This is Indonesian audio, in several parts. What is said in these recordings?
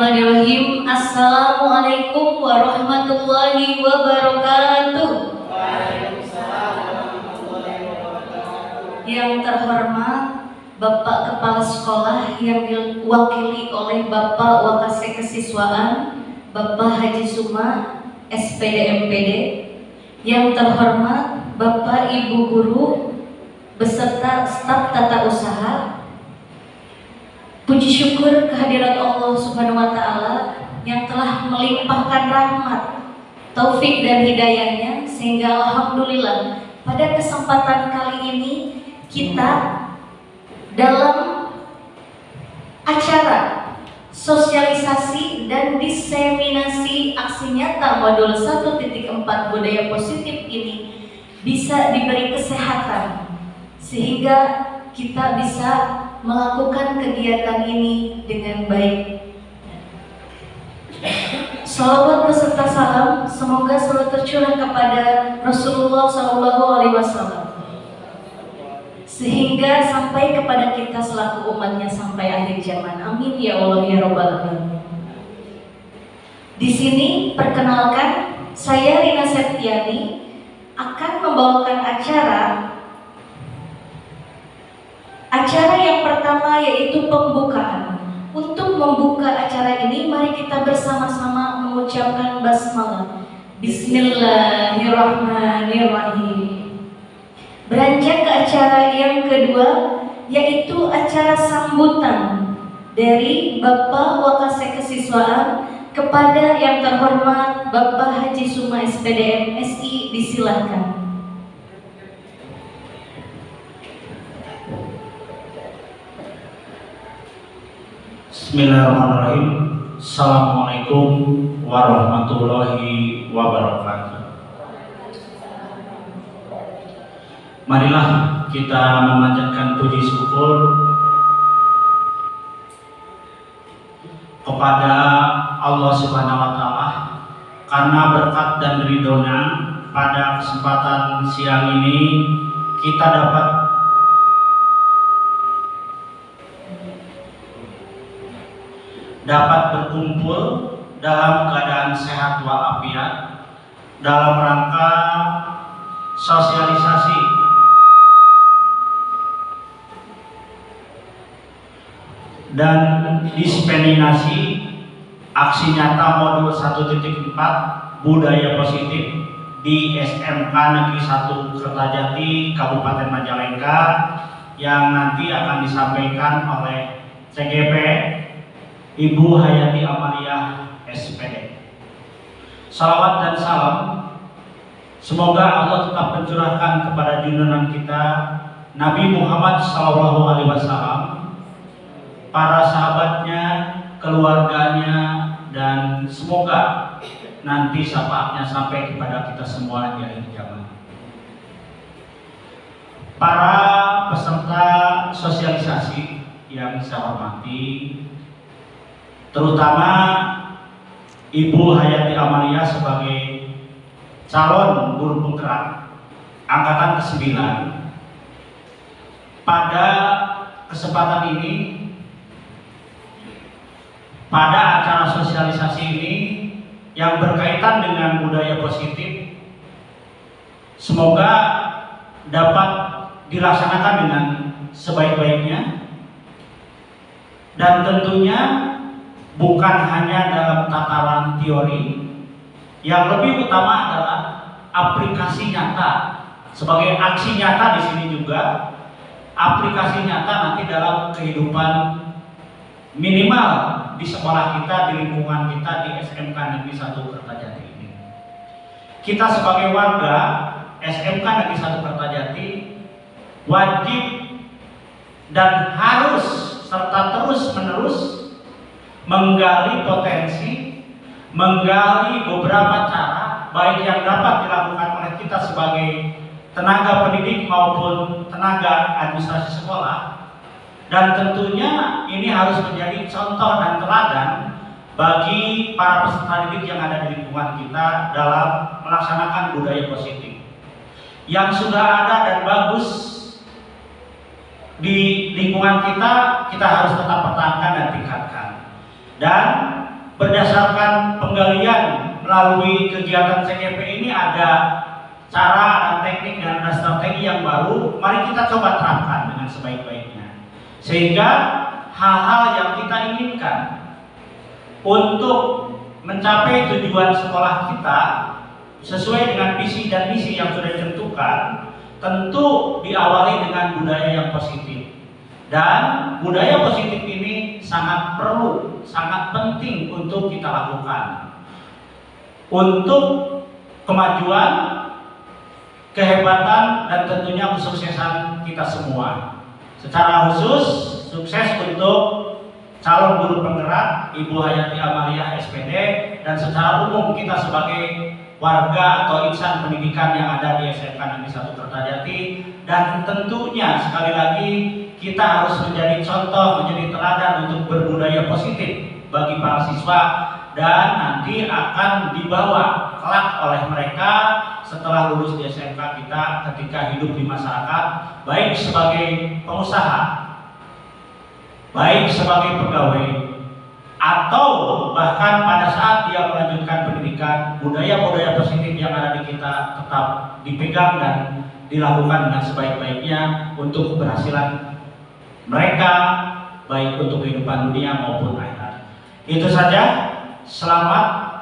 Bismillahirrahmanirrahim. Assalamualaikum warahmatullahi wabarakatuh. Yang terhormat Bapak Kepala Sekolah yang diwakili oleh Bapak Wakasek Kesiswaan Bapak Haji Suma SPD MPD. Yang terhormat Bapak Ibu Guru beserta staf tata usaha. Puji syukur kehadirat Allah Subhanahu wa Ta'ala yang telah melimpahkan rahmat, taufik dan hidayahnya, sehingga alhamdulillah pada kesempatan kali ini kita dalam acara sosialisasi dan diseminasi aksi nyata modul 1.4 budaya positif ini bisa diberi kesehatan sehingga kita bisa melakukan kegiatan ini dengan baik. Salawat beserta salam semoga selalu tercurah kepada Rasulullah SAW sehingga sampai kepada kita selaku umatnya sampai akhir zaman. Amin ya Allah ya Rabbal Alamin. Di sini perkenalkan, saya Rina Septiani akan membawakan acara yang pertama, yaitu pembukaan. Untuk membuka acara ini, mari kita bersama-sama mengucapkan basmalah. Bismillahirrahmanirrahim. Beranjak ke acara yang kedua, yaitu acara sambutan dari Bapak Wakasek Kesiswaan kepada yang terhormat Bapak Haji Suma SPD MSI, disilakan. Bismillahirrahmanirrahim. Assalamualaikum warahmatullahi wabarakatuh. Marilah kita memanjatkan puji syukur kepada Allah Subhanahu wa Ta'ala karena berkat dan ridhonya pada kesempatan siang ini kita dapat berkumpul dalam keadaan sehat walafiat dalam rangka sosialisasi dan diseminasi aksi nyata modul 1.4 budaya positif di SMK Negeri 1 Kertajati Kabupaten Majalengka yang nanti akan disampaikan oleh CGP Ibu Hayati Amalia SPD. Salawat dan salam semoga Allah tetap mencurahkan kepada junjungan kita Nabi Muhammad SAW, para sahabatnya, keluarganya, dan semoga nanti syafaatnya sampai kepada kita semua di akhir zaman. Para peserta sosialisasi yang saya hormati, terutama Ibu Hayati Amalia sebagai calon guru penggerak angkatan ke-9. Pada kesempatan ini, pada acara sosialisasi ini yang berkaitan dengan budaya positif, semoga dapat dilaksanakan dengan sebaik-baiknya dan tentunya bukan hanya dalam tataran teori, yang lebih utama adalah aplikasi nyata. Sebagai aksi nyata di sini juga aplikasi nyata nanti dalam kehidupan minimal di sekolah kita, di lingkungan kita, di SMK Negeri 1 Kertajati ini. Kita sebagai warga SMK Negeri 1 Kertajati wajib dan harus serta terus-menerus menggali potensi, menggali beberapa cara baik yang dapat dilakukan oleh kita sebagai tenaga pendidik maupun tenaga administrasi sekolah, dan tentunya ini harus menjadi contoh dan teladan bagi para peserta didik yang ada di lingkungan kita dalam melaksanakan budaya positif yang sudah ada dan bagus di lingkungan kita harus tetap pertahankan dan tingkatkan. Dan berdasarkan penggalian melalui kegiatan CGP ini ada cara, ada teknik, dan ada strategi yang baru. Mari kita coba terapkan dengan sebaik-baiknya, sehingga hal-hal yang kita inginkan untuk mencapai tujuan sekolah kita sesuai dengan visi dan misi yang sudah ditentukan, tentu diawali dengan budaya yang positif. Dan budaya positif ini sangat perlu, sangat penting untuk kita lakukan untuk kemajuan, kehebatan, dan tentunya kesuksesan kita semua. Secara khusus, sukses untuk calon guru penggerak Ibu Hayati Amalia SPD, dan secara umum kita sebagai warga atau insan pendidikan yang ada di SMK Negeri 1 Kertajati. Dan tentunya sekali lagi kita harus menjadi contoh, menjadi teladan untuk berbudaya positif bagi para siswa, dan nanti akan dibawa kelak oleh mereka setelah lulus di SMK kita ketika hidup di masyarakat, baik sebagai pengusaha, baik sebagai pegawai, atau bahkan pada saat dia melanjutkan pendidikan, budaya-budaya positif yang ada di kita tetap dipegang dan dilakukan dengan sebaik-baiknya untuk keberhasilan mereka, baik untuk kehidupan dunia maupun akhirat. Itu saja. Selamat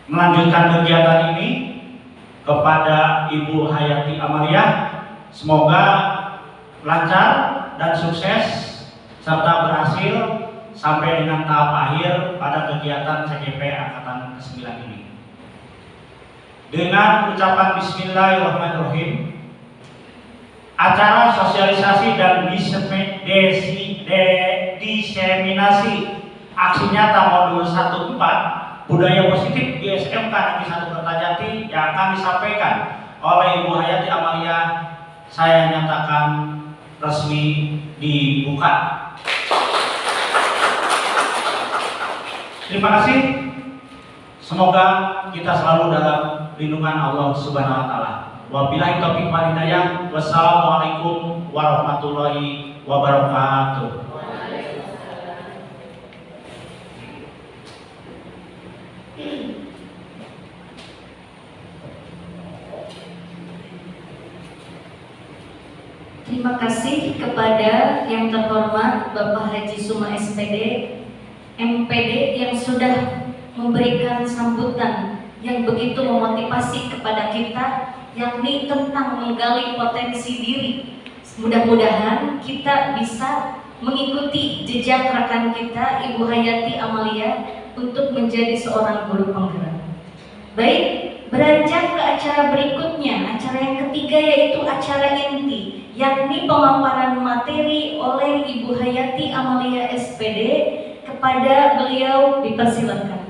melanjutkan kegiatan ini kepada Ibu Hayati Amalia. Semoga lancar dan sukses serta berhasil sampai dengan tahap akhir pada kegiatan CGP Angkatan ke-9 ini. Dengan ucapan Bismillahirrahmanirrahim, acara sosialisasi dan diseminasi aksi nyata modul 14 budaya positif di SMK Negeri 1 Kertajati yang akan disampaikan oleh Ibu Hayati Amalia, saya nyatakan resmi dibuka. Terima kasih. Semoga kita selalu dalam lindungan Allah Subhanahu wa taala. Wabillahi taufiq wal hidayah. Wassalamualaikum warahmatullahi wabarakatuh. Terima kasih kepada yang terhormat Bapak Haji Suma SPD, MPD, yang sudah memberikan sambutan yang begitu memotivasi kepada kita, yakni tentang menggali potensi diri. Mudah-mudahan kita bisa mengikuti jejak rekan kita Ibu Hayati Amalia untuk menjadi seorang guru penggerak. Baik, beranjak ke acara berikutnya, acara yang ketiga, yaitu acara inti, yakni pemaparan materi oleh Ibu Hayati Amalia SPD. Kepada beliau dipersilakan.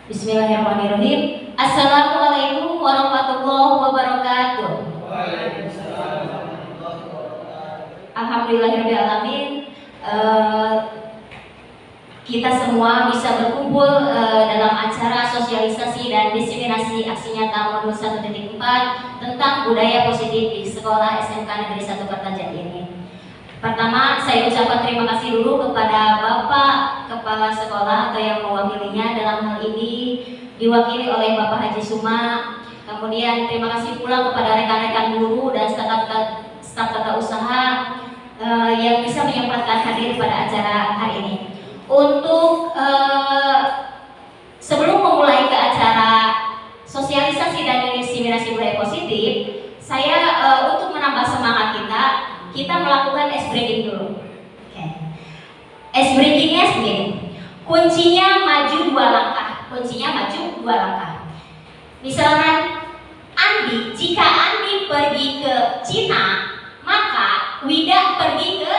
Bismillahirrahmanirrahim. Assalamualaikum warahmatullahi wabarakatuh. Alhamdulillahirrahmanirrahim. Kita semua bisa berkumpul dalam acara sosialisasi dan diseminasi aksi nyata modul 1.4 tentang budaya positif di sekolah SMK Negeri 1 Kertajati ini. Pertama, saya ucapkan terima kasih dulu kepada Bapak Kepala Sekolah atau yang mewakilinya dalam hal ini diwakili oleh Bapak Haji Suma. Kemudian terima kasih pula kepada rekan-rekan guru dan staf tata usaha yang bisa menyempatkan hadir pada acara hari ini. Untuk sebelum memulai ke acara sosialisasi dan diseminasi budaya positif, saya untuk menambah semangat kita melakukan ice breaking dulu. Ice breakingnya segini, kuncinya maju 2 langkah. Misalkan Andi, jika Andi pergi ke Cina, maka Wida pergi ke,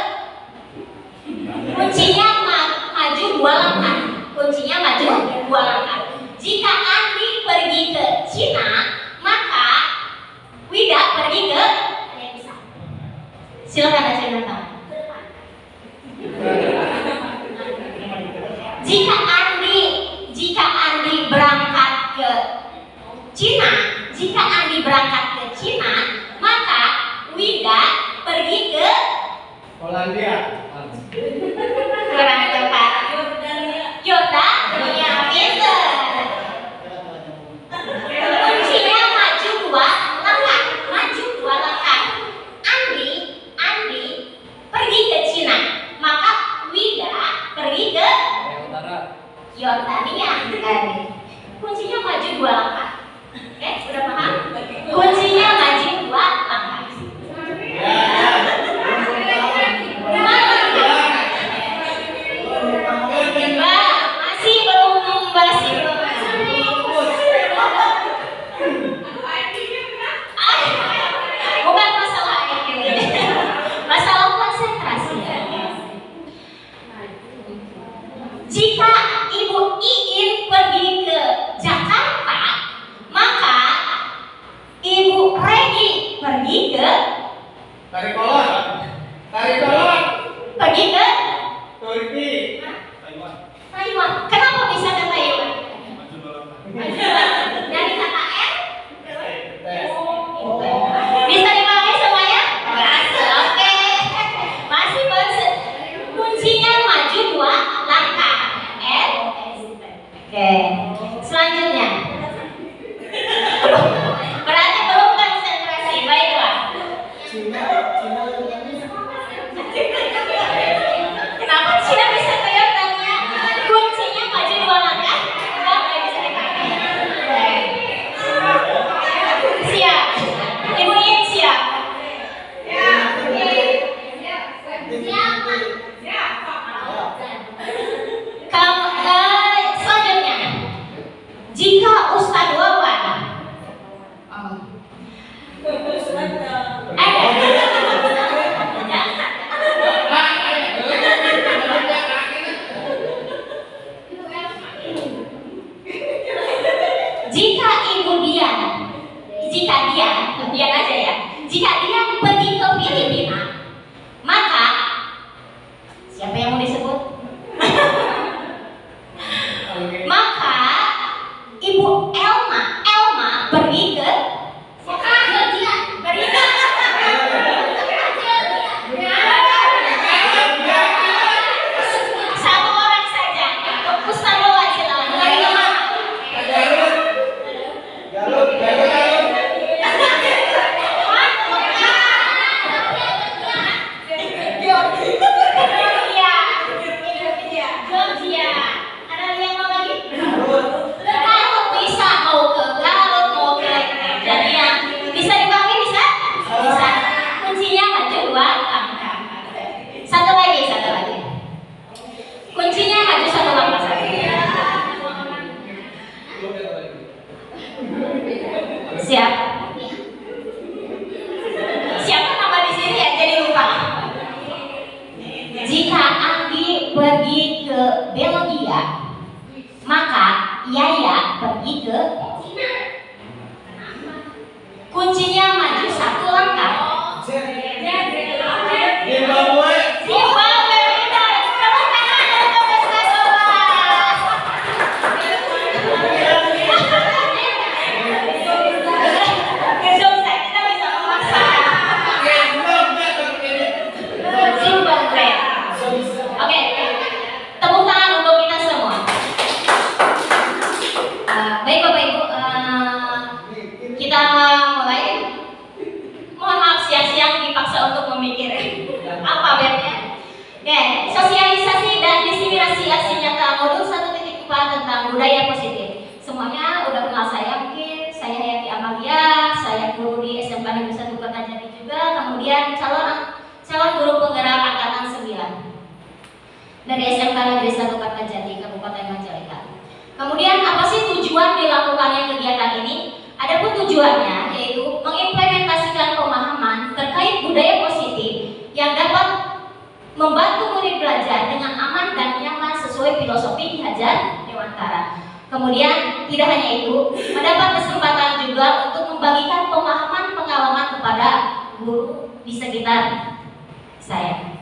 kuncinya maju 2 langkah. Jika Andi pergi ke Cina, maka Wida pergi ke, silakan aja nonton. Jika Andi berangkat ke Cina, maka Wida Polandia. Kurang tepat. Jordania, pinter. Kuncinya maju 2 langkah. Maju 2 langkah. Andi pergi ke Cina. Maka Wida pergi ke Yordania. Kuncinya maju 2 langkah. Oke, udah paham? Kuncinya maju 2 langkah. Masih belum. Bukan masalah IQ, masalah konsentrasi. Jika Ibu Iin pergi ke Jakarta, maka Ibu Regi pergi ke Tarik kolor. pergi ke Turki. Taiwan. Kenapa bisa ke Taiwan? Dari kata R? Bisa dipakai semuanya? Oke. Masih bosen. Kuncinya maju 2 langkah. R. Oke. Selanjutnya. Berarti belum konsentrasi. Baiklah. Kenapa Cina bisa ke Yordania? Kuncinya maju 2 langkah. Nggak bisa dipakai. Siap. Ibu Iin siap. Selanjutnya, jika Ustadz Wawan jika Ibu Dian, Dian aja ya. Jika Dian pergi ke Filipina, maka siapa yang mau disebut? Maka Ibu Elma pergi ke satu orang saja. Ustaz Wawan silakan. Dari mana? Georgia. Ada yang mau lagi? Garut bisa, mau ke Garut, mau ke Jadian. Bisa dipakai bisa? Bisa. Kuncinya maju 2 langkah. Satu lagi. Kuncinya maju 1 langkah saja. Siap. Siapa nama di sini ya? Jadi lupa. Jika Anggi pergi ke Belgia, maka Yaya pergi ke Cina. Kuncinya maju 1 langkah. Zimbabwe. Zimbabwe, benar. Tepuk tangan untuk Ustaz Wawan. Gedung saya tidak bisa memaksa. Zimbabwe. Oke, tepuk tangan untuk kita semua. Baik Bapak Ibu, kita mulai. Mohon maaf siang-siang dipaksa untuk memikir apa bednya. Oke, sosialisasi dan diseminasi aksi nyata modul 1.4 tentang budaya positif. Semuanya udah kenal saya mungkin. Saya Hayati Amalia, saya guru di SMK Negeri 1 Kertajati juga. Kemudian calon guru penggerak angkatan 9 dari SMK Negeri 1 Kertajati Kabupaten Majalengka. Kemudian apa sih tujuan dilakukannya kegiatan ini? Adapun tujuannya yaitu mengimplementasikan pemahaman terkait budaya positif yang dapat membantu murid belajar dengan aman dan nyaman sesuai filosofi Ki Hajar Dewantara. Kemudian tidak hanya itu, mendapat kesempatan juga untuk membagikan pemahaman pengalaman kepada guru di sekitar saya.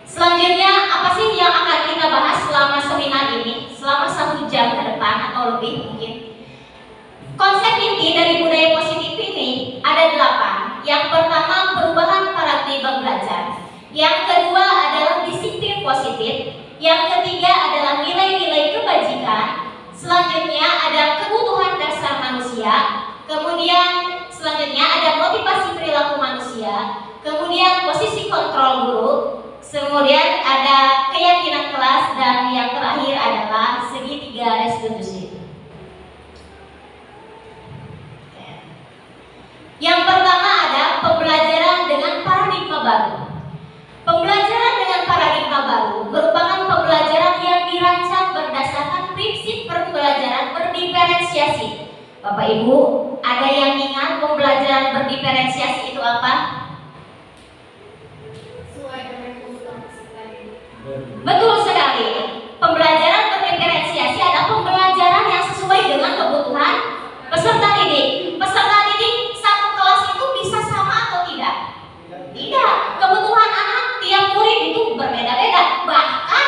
Selanjutnya, apa sih yang akan kita bahas selama seminar ini? Selama 1 jam ke depan atau lebih mungkin. Konsep inti dari budaya positif ini ada 8. Yang pertama, perubahan Yang kedua adalah disiplin positif. Yang ketiga adalah nilai-nilai kebajikan. Selanjutnya ada kebutuhan dasar manusia. Kemudian selanjutnya ada motivasi perilaku manusia. Kemudian posisi kontrol guru. Kemudian ada keyakinan kelas, dan yang terakhir adalah segitiga restitusi. Yang pertama ada pembelajaran dengan paradigma baru. Pembelajaran dengan paradigma baru merupakan pembelajaran yang dirancang berdasarkan prinsip pembelajaran berdiferensiasi. Bapak Ibu, ada yang ingat pembelajaran berdiferensiasi itu apa? Betul sekali. Pembelajaran berdiferensiasi adalah pembelajaran yang sesuai dengan kebutuhan peserta didik. Peserta didik satu kelas itu bisa sama atau tidak? Tidak. Kebutuhan anak tiap murid itu berbeda-beda. Bahkan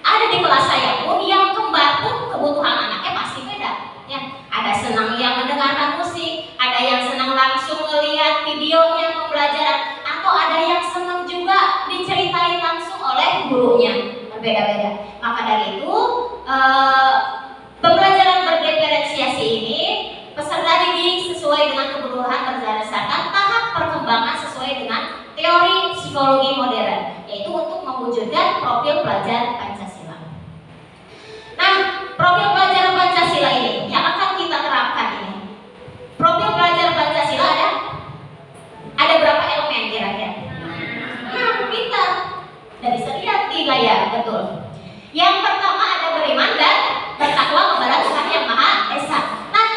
ada di kelas saya pun yang kembar pun kebutuhan anaknya pasti beda. Ya, ada senang yang mendengarkan musik, ada yang senang langsung melihat videonya pembelajaran, atau ada yang senang juga diceritain langsung oleh gurunya. Berbeda-beda. Maka dari itu pembelajaran berdiferensiasi ini peserta didik sesuai dengan kebutuhan berdasarkan tahap perkembangan sesuai dengan teori psikologi modern, yaitu untuk mewujudkan profil pelajar Pancasila. Nah, profil pelajar Pancasila ini yang akan kita terapkan ini. Profil pelajar Pancasila ada berapa elemen kira-kira? Nah, pintar. Dan bisa lihat di layar, betul. Yang pertama ada beriman dan bertakwa kepada Tuhan Yang Maha Esa. Nah,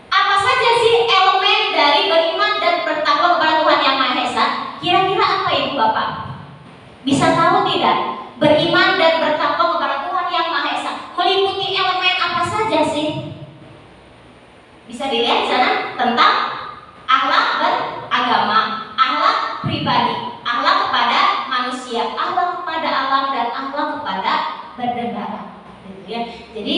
apa saja sih elemen dari beriman dan bertakwa kepada Tuhan Yang Maha Esa? Kira-kira apa Ibu Bapak? Bisa tahu tidak? Beriman dan bertakwa kepada Tuhan Yang Maha Esa meliputi elemen apa saja sih? Bisa dilihat di sana tentang akhlak beragama, akhlak pribadi, akhlak kepada manusia, akhlak kepada alam, dan akhlak kepada bernegara. Gitu ya. Jadi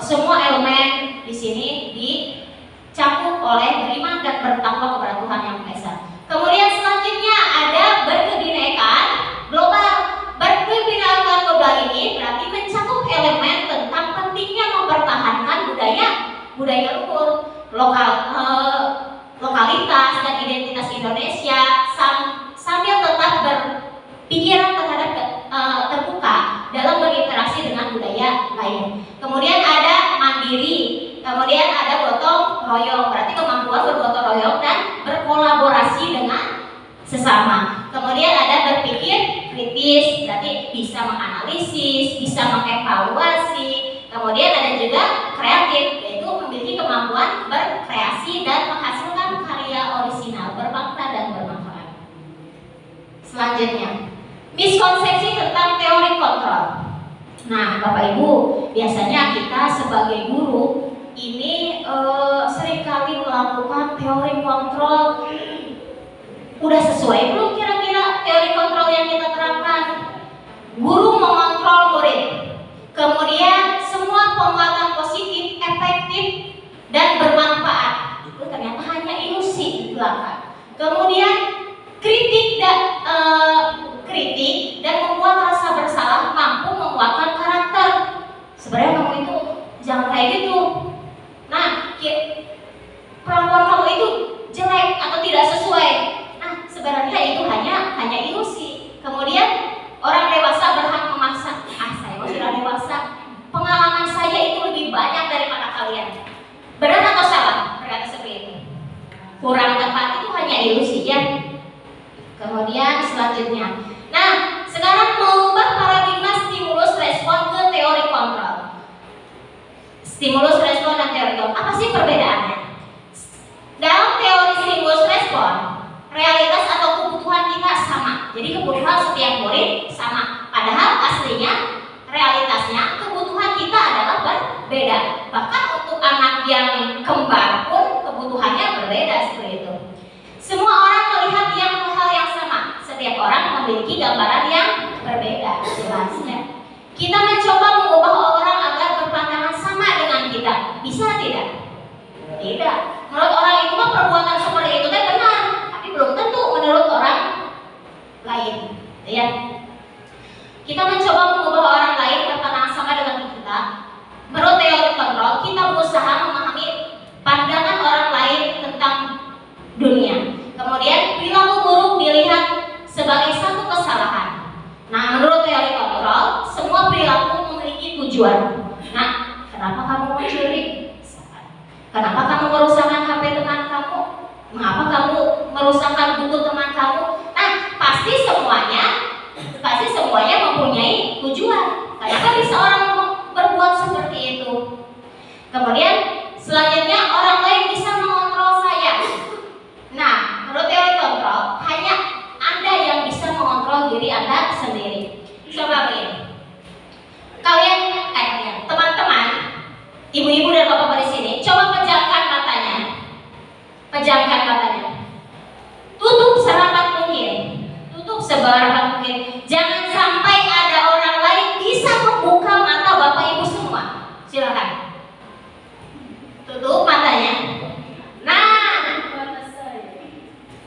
semua elemen di sini dicakup oleh beriman dan bertakwa kepada Tuhan Yang Maha Esa. Kemudian selanjutnya ada berkebinekaan global. Berkebinekaan global ini berarti mencakup elemen tentang pentingnya mempertahankan budaya luhur, lokalitas dan identitas Indonesia sambil tetap berpikiran terhadap terbuka dalam berinteraksi dengan budaya lain. Kemudian ada mandiri, kemudian ada gotong royong, berarti kemampuan bergotong royong dan berkolaborasi dengan sesama. Kemudian ada berpikir kritis, berarti bisa menganalisis, bisa mengevaluasi. Kemudian ada juga kreatif, yaitu memiliki kemampuan berkreasi dan menghasilkan karya orisinal, bermakna dan bermanfaat. Selanjutnya, miskonsepsi tentang teori kontrol. Nah, Bapak Ibu, biasanya kita sebagai guru ini seringkali melakukan teori kontrol. Udah sesuai belum kira-kira teori kontrol yang kita terapkan? Guru mengontrol murid. Kemudian semua penguatan positif, efektif, dan bermanfaat itu ternyata hanya ilusi di belakang. Kemudian kritik dan membuat rasa bersalah mampu menguatkan karakter. Sebenarnya kamu itu jangan kayak gitu. Nah, perlakuan kamu itu jelek atau tidak sesuai. Nah, sebenarnya itu hanya ilusi. Kemudian orang dewasa berhak memaksa. Saya sudah dewasa. Pengalaman saya itu lebih banyak daripada kalian. Benar atau salah? Berkata seperti itu. Kurang tepat itu hanya ilusi ya. Kemudian selanjutnya, nah sekarang mengubah paradigma stimulus respon ke teori kontrol. Stimulus respon dan teori kontrol, apa sih perbedaannya? Dalam teori stimulus respon, realitas atau kebutuhan kita sama. Jadi kebutuhan setiap murid sama. Padahal aslinya, realitasnya kebutuhan kita adalah berbeda. Bahkan untuk anak yang kembar pun kebutuhannya berbeda seperti itu. Semua orang melihat hal yang sama. Setiap orang memiliki gambaran yang berbeda jelasnya. Kita mencoba mengubah orang agar berpandangan sama dengan kita. Bisa tidak? Tidak. Menurut orang itu mah perbuatan seperti itu kan benar, tapi belum tentu menurut orang Mengapa kamu merusakkan buku teman kamu? Nah, pasti semuanya mempunyai tujuan. Kenapa bisa orang berbuat seperti itu? Kemudian selanjutnya orang lain bisa mengontrol saya. Nah, menurut teori kontrol, hanya Anda yang bisa mengontrol diri Anda sendiri. Coba begini. Kalian, teman-teman, ibu-ibu dan bapak-bapak di sini, coba pejamkan matanya. Pejamkan matanya. Tutup serapat mungkin. Tutup seberapat mungkin. Jangan sampai ada orang lain bisa membuka mata bapak ibu semua. Silakan. Tutup matanya. Nah,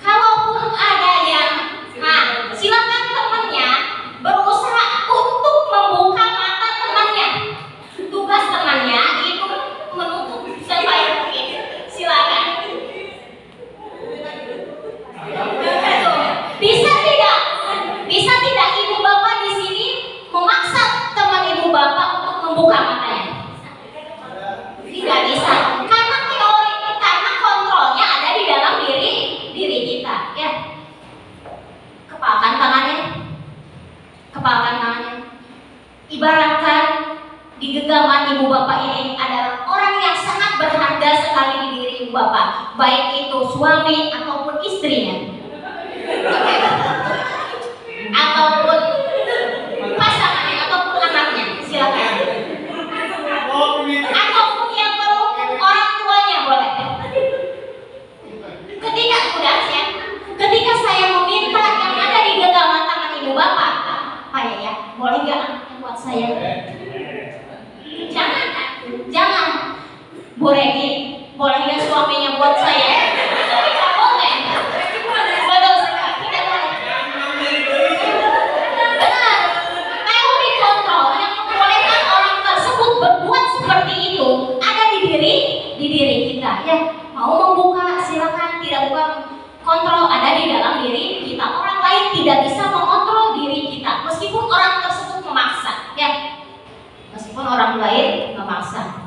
kalaupun ada yang, silakan temannya berusaha untuk membuka mata temannya. Tugas temannya itu menutup sebaik mungkin. Silakan. Bisa tidak ibu bapak di sini memaksa teman ibu bapak untuk membuka matanya? Tidak bisa. Karena kontrolnya ada di dalam diri kita, ya. Kepalkan tangannya. Ibaratkan di genggaman ibu bapak ini adalah orang yang sangat berharga sekali di diri ibu bapak, baik itu suami ataupun istrinya, ataupun pasangannya, ataupun anaknya, silakan. Ataupun yang belum orang tuanya boleh. Ketika saya meminta yang ada di genggaman tangan ibu bapak, ya, boleh nggak anaknya buat saya? Jangan. Bu Reni, boleh nggak suaminya buat saya? Tidak boleh. Betul sekali, tidak boleh. Benar. Teori kontrol yang membolehkan orang tersebut berbuat seperti itu ada di diri kita, ya. Mau membuka silakan, tidak buka. Kontrol ada di dalam diri kita. Orang lain tidak bisa mengontrol diri kita, meskipun orang tersebut memaksa, ya. Meskipun orang lain memaksa.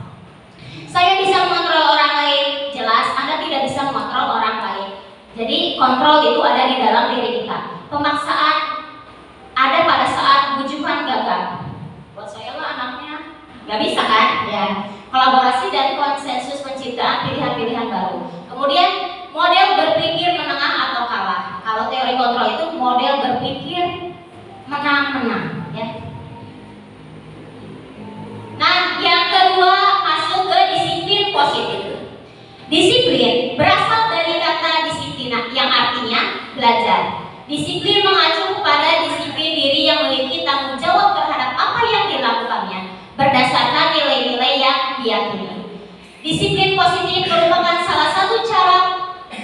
Saya bisa mengontrol orang lain, jelas Anda tidak bisa mengontrol orang lain. Jadi kontrol itu ada di dalam diri kita. Pemaksaan ada pada saat bujukan gagal. Buat saya lah anaknya, nggak bisa kan? Ya. Kolaborasi dan konsensus penciptaan pilihan-pilihan baru. Kemudian model berpikir menengah atau kalah. Kalau teori kontrol itu model berpikir menang-menang, ya. Nah, yang kedua masuk ke disiplin positif. Disiplin berasal dari kata disiplina yang artinya belajar. Disiplin mengacu kepada disiplin diri yang memiliki tanggung jawab terhadap apa yang dilakukannya berdasarkan nilai-nilai yang diyakini. Disiplin positif merupakan salah satu cara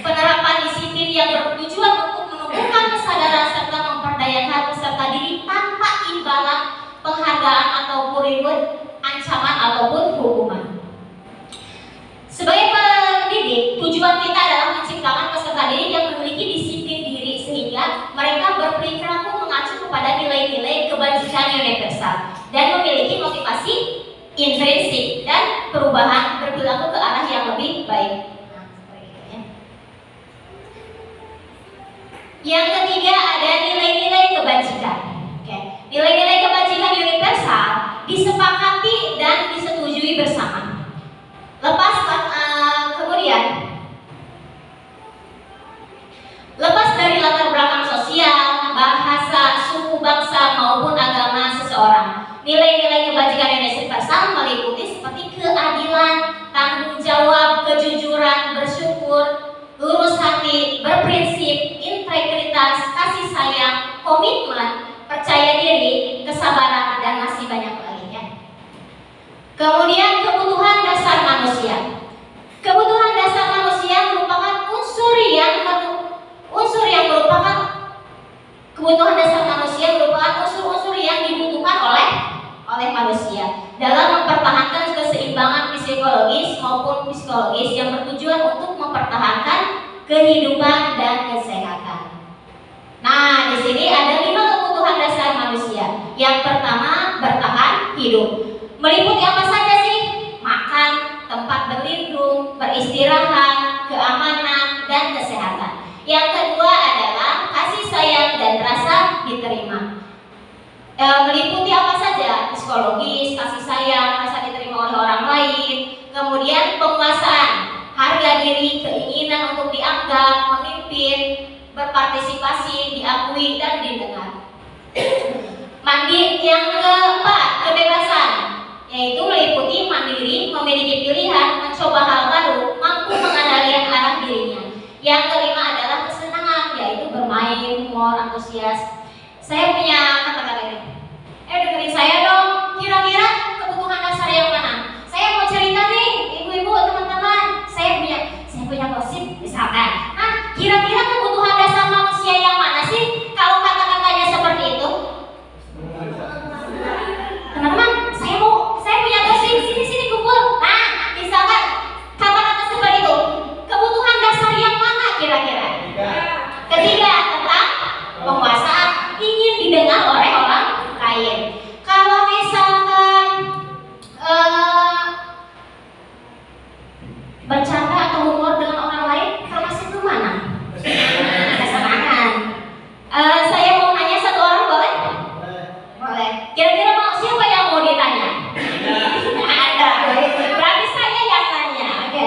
penerapan disiplin yang bertujuan untuk menumbuhkan kesadaran serta memperdayakan peserta didik tanpa imbalan penghargaan ataupun reward, ancaman ataupun hukuman. Sebagai pendidik, tujuan kita adalah menciptakan peserta didik yang memiliki disiplin diri sehingga mereka berperilaku mengacu kepada nilai-nilai kebajikan universal dan memiliki motivasi intrinsik dan perubahan berperilaku ke arah yang lebih baik. Yang ketiga ada nilai-nilai kebajikan. Nilai-nilai kebajikan universal disepakati dan disetujui bersama. Lepas dari latar belakang sosial, bahasa, suku, bangsa maupun agama seseorang, nilai-nilai kebajikan universal meliputi seperti keadilan, tanggung jawab, kejujuran, bersyukur, lurus hati, berprinsip, integritas, kasih sayang, komitmen, percaya diri, kesabaran, dan masih banyak lagi, ya. Kemudian kebutuhan dasar manusia. Kebutuhan dasar manusia merupakan kebutuhan dasar manusia merupakan unsur-unsur yang dibutuhkan oleh manusia dalam mempertahankan keseimbangan psikologis maupun psikologis yang bertujuan untuk mempertahankan kehidupan dan kesehatan. Nah, di sini ada 5 kebutuhan dasar manusia. Yang pertama, bertahan hidup. Meliputi apa saja sih? Makan, tempat berlindung, beristirahat, keamanan, dan kesehatan. kasih sayang, rasa diterima oleh orang lain. Kemudian penguasaan, harga diri, keinginan untuk dianggap, memimpin, berpartisipasi, diakui dan didengar. Yang keempat, kebebasan, yaitu meliputi mandiri, memiliki pilihan, mencoba hal baru, mampu mengendalikan arah dirinya. Yang kelima adalah kesenangan, yaitu bermain, humor, antusias. Saya punya kata-kata ini. Dengerin saya dong, kira-kira kebutuhan dasar yang mana? Saya mau cerita nih, ibu-ibu, teman-teman. Saya punya gosip, misalkan. Nah, kira-kira kebutuhan dasar manusia yang mana sih? Kalau kata-katanya seperti itu, teman-teman, saya punya gosip, sini kumpul. Nah, misalkan kata-kata seperti itu, kebutuhan dasar yang mana kira-kira? Ketiga, tentang penguasaan, ingin didengar oleh orang lain. Kalau misalkan bercanda atau humor dengan orang lain, termasuk ke mana? Kesenangan. Saya mau nanya satu orang, boleh? Boleh. Kira-kira siapa yang mau ditanya? Ada. Berarti saya yang nanya. Oke.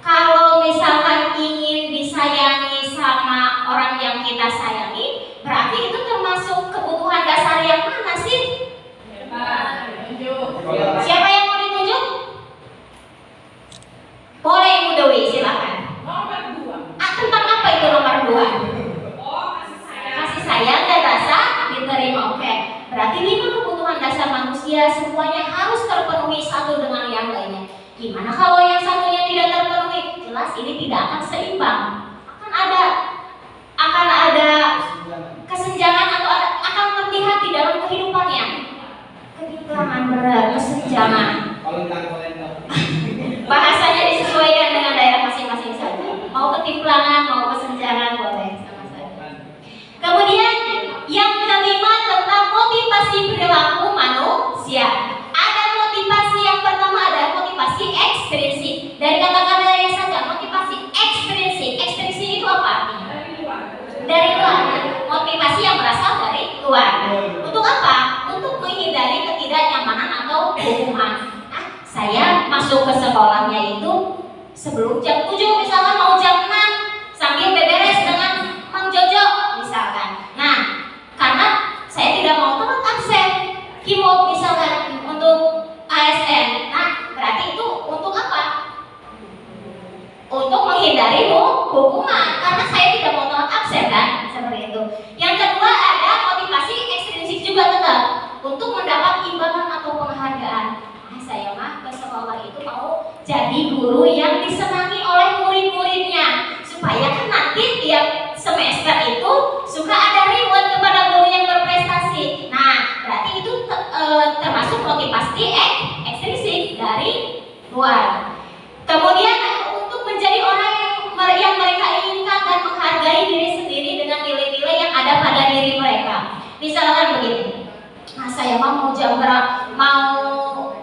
Kalau misalkan ingin disayangi sama orang yang kita sayangi, berarti itu termasuk kebutuhan dasar yang mana sih? Siapa yang mau ditunjuk? Boleh Ibu Dewi, silakan. Tentang apa itu nomor 2? Kasih sayang dan rasa diterima. Oke. Berarti 5 kebutuhan dasar manusia semuanya harus terpenuhi satu dengan yang lainnya. Gimana kalau yang satunya tidak terpenuhi? Jelas ini tidak akan seimbang. Akan ada kesenjangan atau akan terlihat di dalam kehidupannya. Ketimpangan berat, kesenjangan. Bahasanya disesuaikan dengan daerah masing-masing saja. Mau ketimpangan, mau kesenjangan, boleh sama saja. Kemudian yang kelima tentang motivasi perilaku manusia. Ada motivasi yang pertama, ada motivasi ekstrinsik. Dari kata-katanya saja, motivasi ekstrinsik. Ekstrinsik itu apa artinya? Dari luar. Motivasi yang berasal dari luar. Untuk apa? Untuk menghindari ketidaknyamanan atau hukuman. Saya masuk ke sekolahnya itu sebelum jam 7, misalkan mau jam 6, sambil beberes dengan Mang Jojo misalkan. Nah, karena saya tidak mau telat absen, himop misalkan untuk ASN. Nah, berarti itu untuk apa? Untuk menghindari hukuman, karena saya tidak mau telat absen kan, seperti itu. Yang kedua ada motivasi ekstrinsik juga tetap untuk mendapat imbalan atau penghargaan. Saya mah ke sekolah itu mau jadi guru yang disenangi oleh murid-muridnya, supaya kan nanti tiap semester itu suka ada reward kepada guru yang berprestasi. Nah, berarti itu termasuk motivasi ekstrinsik dari luar. Kemudian untuk menjadi orang yang mereka inginkan dan menghargai diri sendiri dengan nilai-nilai yang ada pada diri mereka. Misalkan begini, nah saya mau jam berapa,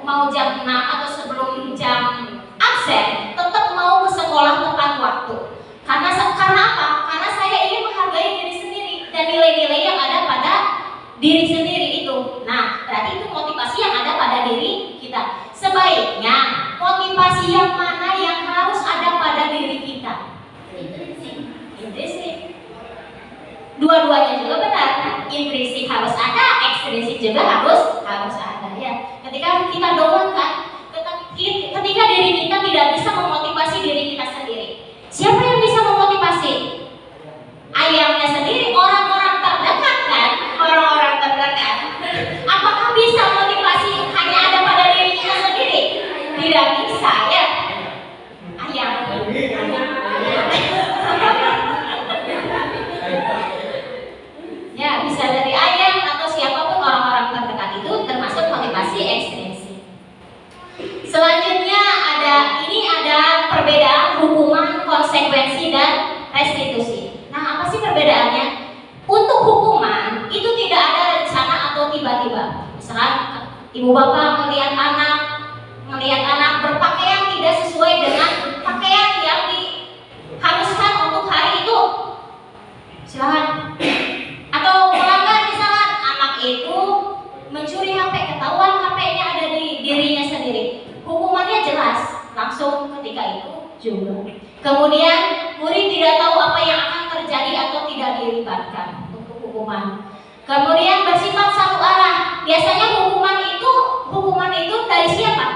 mau jam 6 atau sebelum jam absen, tetap mau ke sekolah tepat waktu. Karena apa? Karena saya ingin menghargai diri sendiri dan nilai-nilai yang ada pada diri sendiri itu. Nah, berarti itu motivasi yang ada pada diri kita. Sebaiknya motivasi yang mana yang harus ada pada diri kita? Intrinsik. Dua-duanya juga benar. Intrinsik harus ada, ekstrinsik juga harus ada ya. Ketika kita doangkan, ketika diri kita tidak bisa memotivasi diri kita sendiri, siapa yang bisa memotivasi? Ayamnya sendiri, orang-orang terdekat kan? Orang-orang terdekat. Apakah bisa motivasi hanya ada pada diri kita sendiri? Tidak bisa ya. Ayam. Ya, bisa dari ayam atau siapapun orang-orang terdekat itu termasuk motivasi ekstrinsik. Selanjutnya ada perbedaan hukuman, konsekuensi dan restitusi. Nah, apa sih perbedaannya? Untuk hukuman itu tidak ada rencana atau tiba-tiba. Misalkan ibu bapak melihat anak berpakaian tidak sesuai dengan pakaian yang diharuskan untuk hari itu, silakan. Atau melanggar, misalkan anak itu mencuri juga. Kemudian murid tidak tahu apa yang akan terjadi atau tidak dilibatkan untuk hukuman. Kemudian bersifat satu arah. Biasanya hukuman itu dari siapa?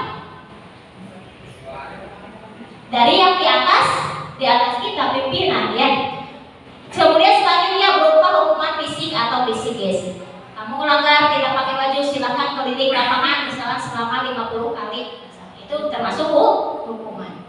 Dari yang di atas kita, pimpinan ya. Kemudian selanjutnya berupa hukuman fisik atau psikis. Kamu melanggar tidak pakai baju, silakan keliling lapangan misalnya selama 50 kali. Itu termasuk hukuman.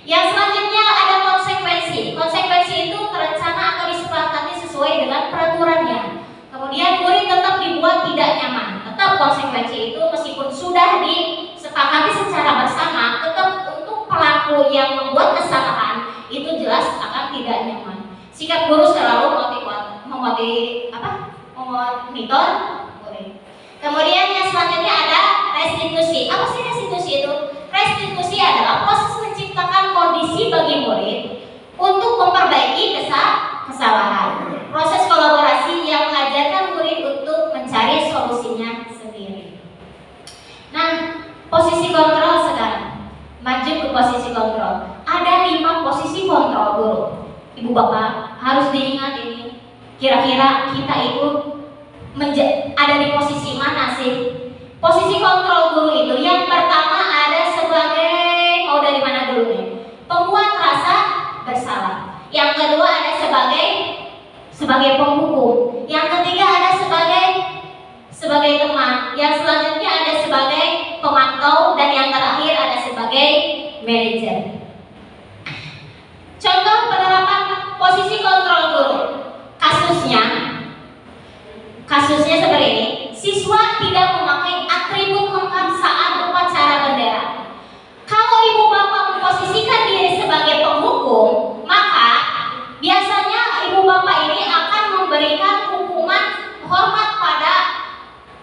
Yang selanjutnya ada konsekuensi. Konsekuensi itu terencana akan disepakati sesuai dengan peraturannya. Kemudian murid tetap dibuat tidak nyaman. Tetap konsekuensi itu meskipun sudah disepakati secara bersama, tetap untuk pelaku yang membuat kesalahan itu jelas akan tidak nyaman. Sikap guru selalu memonitor murid. Kemudian yang selanjutnya ada restitusi. Apa sih restitusi itu? Restitusi adalah proses menciptakan kondisi bagi murid untuk memperbaiki kesalahan. Proses kolaborasi yang mengajarkan murid untuk mencari solusinya sendiri. Nah, posisi kontrol sekarang. Maju ke posisi kontrol. Ada 5 posisi kontrol guru. Ibu bapak harus diingat ini. Kira-kira kita itu ada di posisi mana sih? Posisi kontrol guru itu yang pertama ada sebagai, mau dari mana dulu nih? Pembuat rasa bersalah. Yang kedua ada sebagai penghukum. Yang ketiga ada sebagai teman. Yang selanjutnya ada sebagai pemantau dan yang terakhir ada sebagai manajer. Contoh penerapan posisi kontrol guru. Kasusnya seperti ini. Siswa tidak memakai atribut lengkap saat upacara bendera. Kalau ibu bapak memposisikan diri sebagai penghukum, maka biasanya ibu bapak ini akan memberikan hukuman hormat pada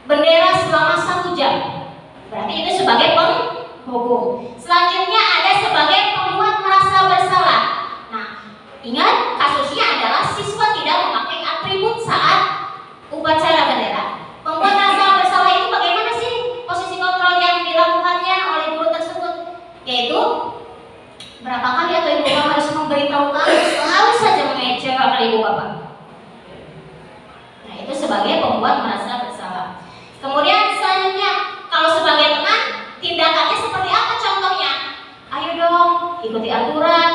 bendera selama 1 jam. Berarti itu sebagai penghukum. Selanjutnya ada sebagai pembuat merasa bersalah. Nah, ingat kasusnya adalah siswa tidak memakai atribut saat upacara bendera. Pembuat rasa bersalah itu bagaimana sih posisi kontrol yang dilakukannya oleh guru tersebut? Yaitu berapa kali atau ibu bapak harus memberitahukan, selalu saja mengecewakan ibu bapak. Nah, itu sebagai pembuat merasa bersalah. Kemudian selanjutnya, kalau sebagai teman, tindakannya seperti apa contohnya? Ayo dong, ikuti aturan.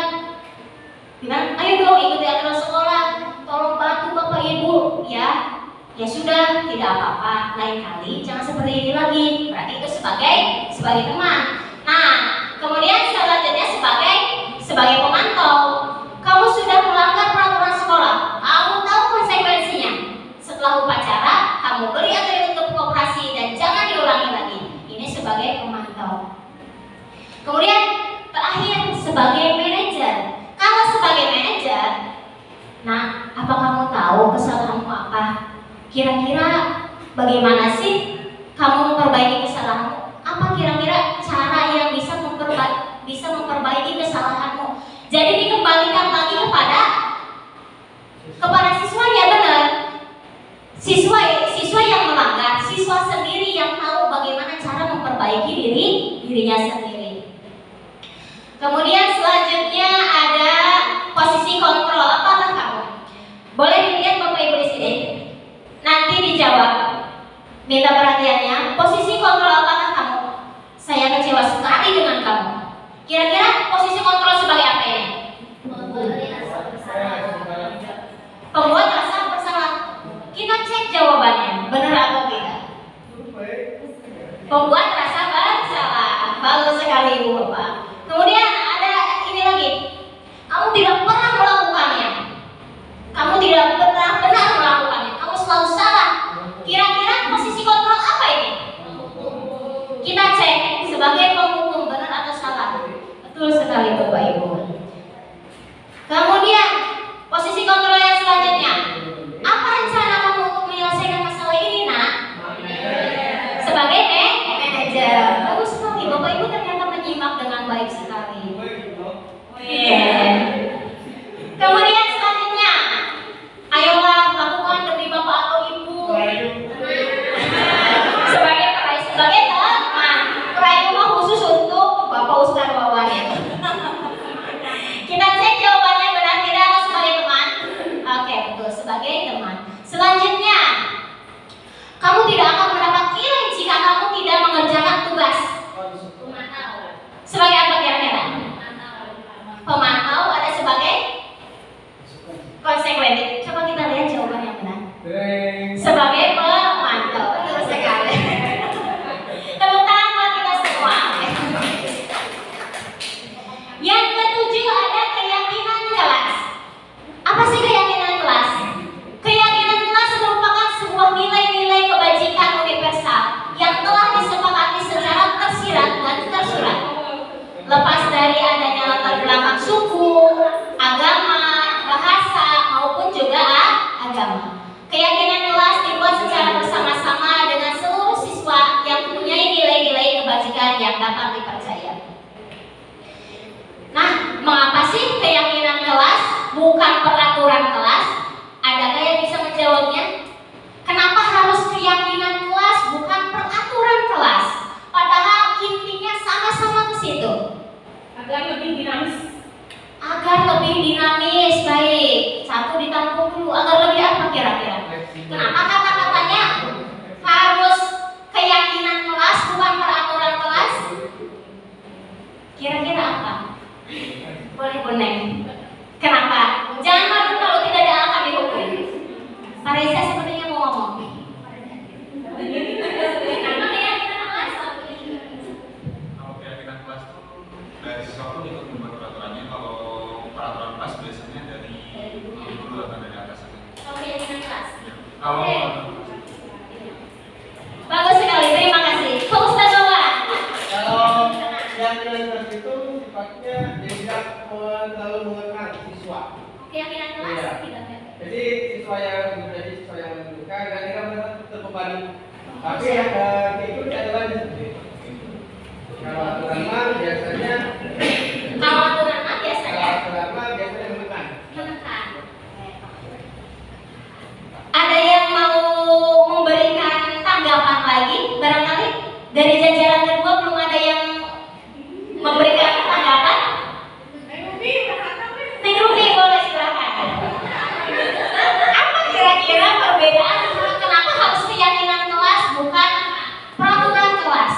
Gimana? Ayo dong, ikuti aturan sekolah. Tolong bantu bapak ibu, ya. Ya sudah, tidak apa-apa. Lain kali jangan seperti ini lagi. Berarti itu sebagai teman. Nah, kemudian selanjutnya sebagai pemantau. Kamu sudah melanggar peraturan sekolah. Kamu tahu konsekuensinya. Setelah upacara, kamu beri atribut untuk kooperasi dan jangan diulangi lagi. Ini sebagai pemantau. Kemudian terakhir sebagai manajer. Kalau sebagai manajer, nah, apa kamu tahu kesalahanmu apa? Kira-kira bagaimana sih kamu memperbaiki kesalahanmu? Apa kira-kira cara yang bisa memperbaiki kesalahanmu? Jadi dikembalikan lagi kepada siswanya, benar. Siswa yang melanggar, siswa sendiri yang tahu bagaimana cara memperbaiki dirinya sendiri. Kemudian selanjutnya ada posisi kontrol. Apakah kamu? Boleh dilihat Bapak Ibu di sini. Nanti dijawab. Minta perhatiannya. Posisi kontrol apakah kamu? Saya kecewa sekali dengan kamu. Kira-kira posisi kontrol sebagai apa ini? Pembuat rasa bersalah. Kita cek jawabannya, benar atau tidak. Pembuat rasa bersalah. Bagus sekali Ibu Bapak. Kemudian ada ini lagi. Kamu tidak pernah melakukannya. Kamu tidak pernah benar melakukannya. Kamu selalu salah. Kira-kira posisi kontrol apa ini? Kita cek sebagai penghukum, benar atau salah. Betul sekali Bapak Ibu. pemantau, ada sebagai konsekuensi. Coba kita lihat jawaban yang benar. Sebagai pemantau, betul sekali. Tepuk tangan buat kita semua. Yang ketujuh ada keyakinan kelas. Apa sih keyakinan kelas? Keyakinan kelas merupakan sebuah nilai-nilai kebajikan universal yang telah disepakati secara tersirat dan tersurat, lepas dari adanya latar belakang suku, agama, bahasa maupun juga agama. Keyakinan kelas dibuat secara bersama-sama dengan seluruh siswa yang mempunyai nilai-nilai kebajikan yang dapat dipercaya. Nah, mengapa sih keyakinan kelas bukan peraturan kelas? Adakah yang bisa menjawabnya? Kenapa harus keyakinan kelas bukan peraturan kelas? Padahal intinya sama-sama ke situ. Agar lebih dinamis. Agar lebih dinamis, baik. Satu ditampung dulu, agar lebih apa kira-kira? Kenapa kata-katanya harus keyakinan kelas bukan peraturan kelas? Kira-kira apa? Boleh bonek. Kenapa? Jangan malu kalau tidak ada akan dihukum. Pak Reza sepertinya mau ngomong. Kenapa keyakinan kelas? Kalau keyakinan kelas itu dari sesuatu ikut membuat peraturannya. Kalau peraturan kelas biasanya dari guru atau dari atasannya. Kalau keyakinan kelas. Kalau Bagus sekali, terima kasih. Pak Ustaz Bawa. Kalau yang nilai kelas itu sifatnya dia tidak terlalu mengekang siswa. Keyakinan kelas Iya. tidak ada. Jadi siswa yang menjadi siswa yang menunjukkan dan tidak merasa terbebani. Tapi yang itu adalah kalau aturan mah biasanya Kalau aturan kalau biasanya aturan mah biasanya menekan. menekan. Ada yang mau memberikan tanggapan lagi? Barangkali dari jajaran kedua belum ada yang memberikan tanggapan? Neng Ruby boleh silakan. Apa kira-kira perbedaan kenapa harus keyakinan kelas bukan peraturan kelas?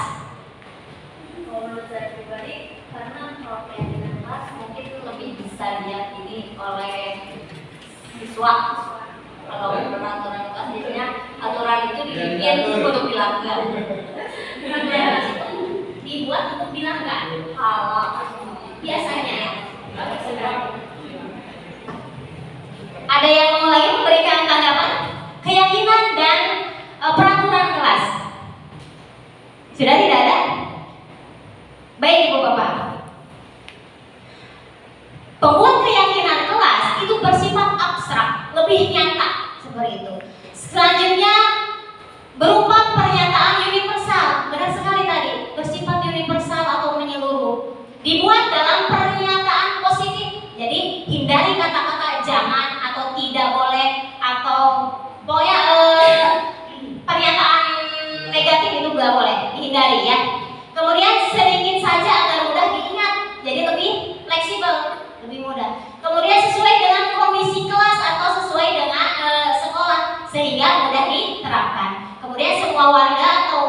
Menurut saya pribadi, karena kalau keyakinan kelas mungkin lebih bisa dilihat ini oleh siswa. Kalau peraturan kelas biasanya aturan itu dibikin untuk dilanggar. Aturan itu dibuat untuk dilanggar. Kalau Biasanya ya. Ada yang mau lagi memberikan tanggapan? Keyakinan dan peraturan kelas. Sudah tidak ada? Baik Ibu Bapak. Pembuat keyakinan kelas itu bersifat abstrak, lebih nyata seperti itu. Selanjutnya berupa pernyataan universal, benar sekali tadi, bersifat universal atau menyeluruh. Dibuat dalam pernyataan positif. Jadi hindari kata-kata jangan atau tidak boleh atau pokoknya pernyataan negatif itu nggak boleh, dihindari ya. Kemudian sedikit saja agar mudah diingat, jadi lebih fleksibel, lebih mudah. Kemudian sesuai dengan kondisi kelas atau sesuai dengan sekolah sehingga mudah diterapkan. Kemudian semua warga atau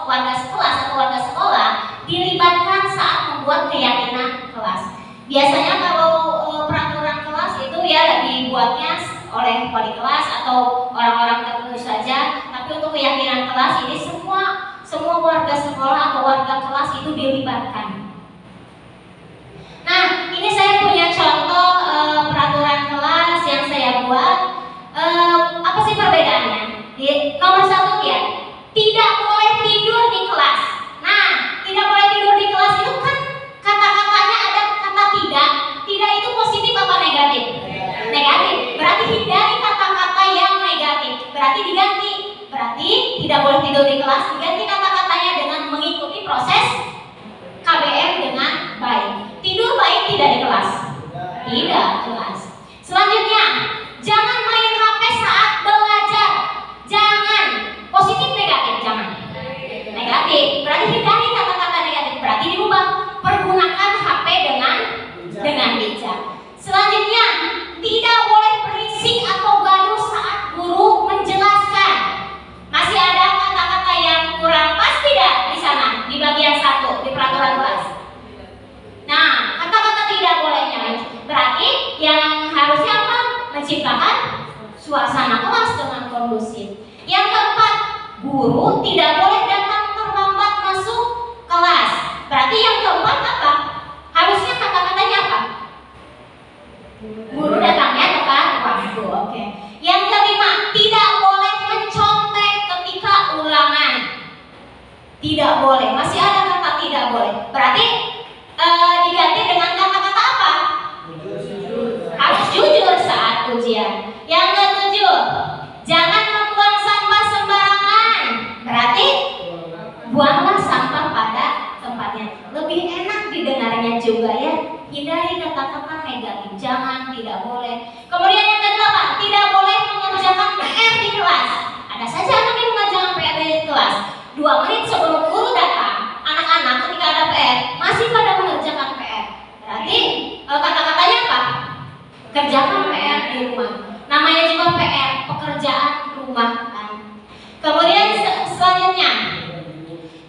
warga sekelas atau warga sekolah dilibatkan saat membuat keyakinan kelas. Biasanya kalau peraturan kelas itu ya dibuatnya oleh wali kelas atau orang-orang tertentu saja, tapi untuk keyakinan kelas ini semua warga sekolah atau warga kelas itu dilibatkan. Nah, ini saya punya contoh peraturan kelas yang saya buat. Apa sih perbedaannya? Nomor 1 ya, tidak boleh tidur di kelas. Nah, tidak boleh tidur di kelas itu kan kata-katanya ada kata tidak. Tidak itu positif apa negatif? Negatif. Berarti hindari kata-kata yang negatif. Berarti diganti. Berarti tidak boleh tidur di kelas, diganti kata-katanya dengan mengikuti proses KBM dengan baik. Tidur baik tidak di kelas? Tidak jelas. Selanjutnya, jangan main HP saat belajar. Jangan. Positif negatif, jangan. Negatif. Berarti hindari kata-kata negatif. Berarti dirubah. Pergunakan HP dengan bijak. Selanjutnya, tidak boleh berisik atau gaduh saat guru menjelaskan. Masih ada kata-kata yang kurang pas tidak di sana di bagian 1 di peraturan kelas? Nah, kata-kata tidak suasana kelas dengan kondusif. Yang keempat, guru tidak boleh datang terlambat masuk kelas. Berarti yang keempat apa? Harusnya kata-katanya apa? Guru datangnya tepat waktu. Oke. Yang kelima, tidak boleh mencontek ketika ulangan. Tidak boleh. Masih ada kata tidak boleh. Berarti diganti dengan kata-kata apa? Harus jujur saat ujian. Yang ketujuh, jangan membuang sampah sembarangan. Berarti buanglah sampah pada tempatnya. Lebih enak didengarnya juga ya. Hindari kata-kata negatif. Jangan, tidak boleh. Kemudian yang kedelapan, tidak boleh mengerjakan PR di kelas. Ada saja anak yang mengerjakan PR di kelas. 2 menit sebelum guru datang, anak-anak ketika ada PR masih pada mengerjakan PR. Berarti kata-katanya apa? Kerjakan PR di rumah. Namanya juga PR, pekerjaan rumah kan. Kemudian selanjutnya,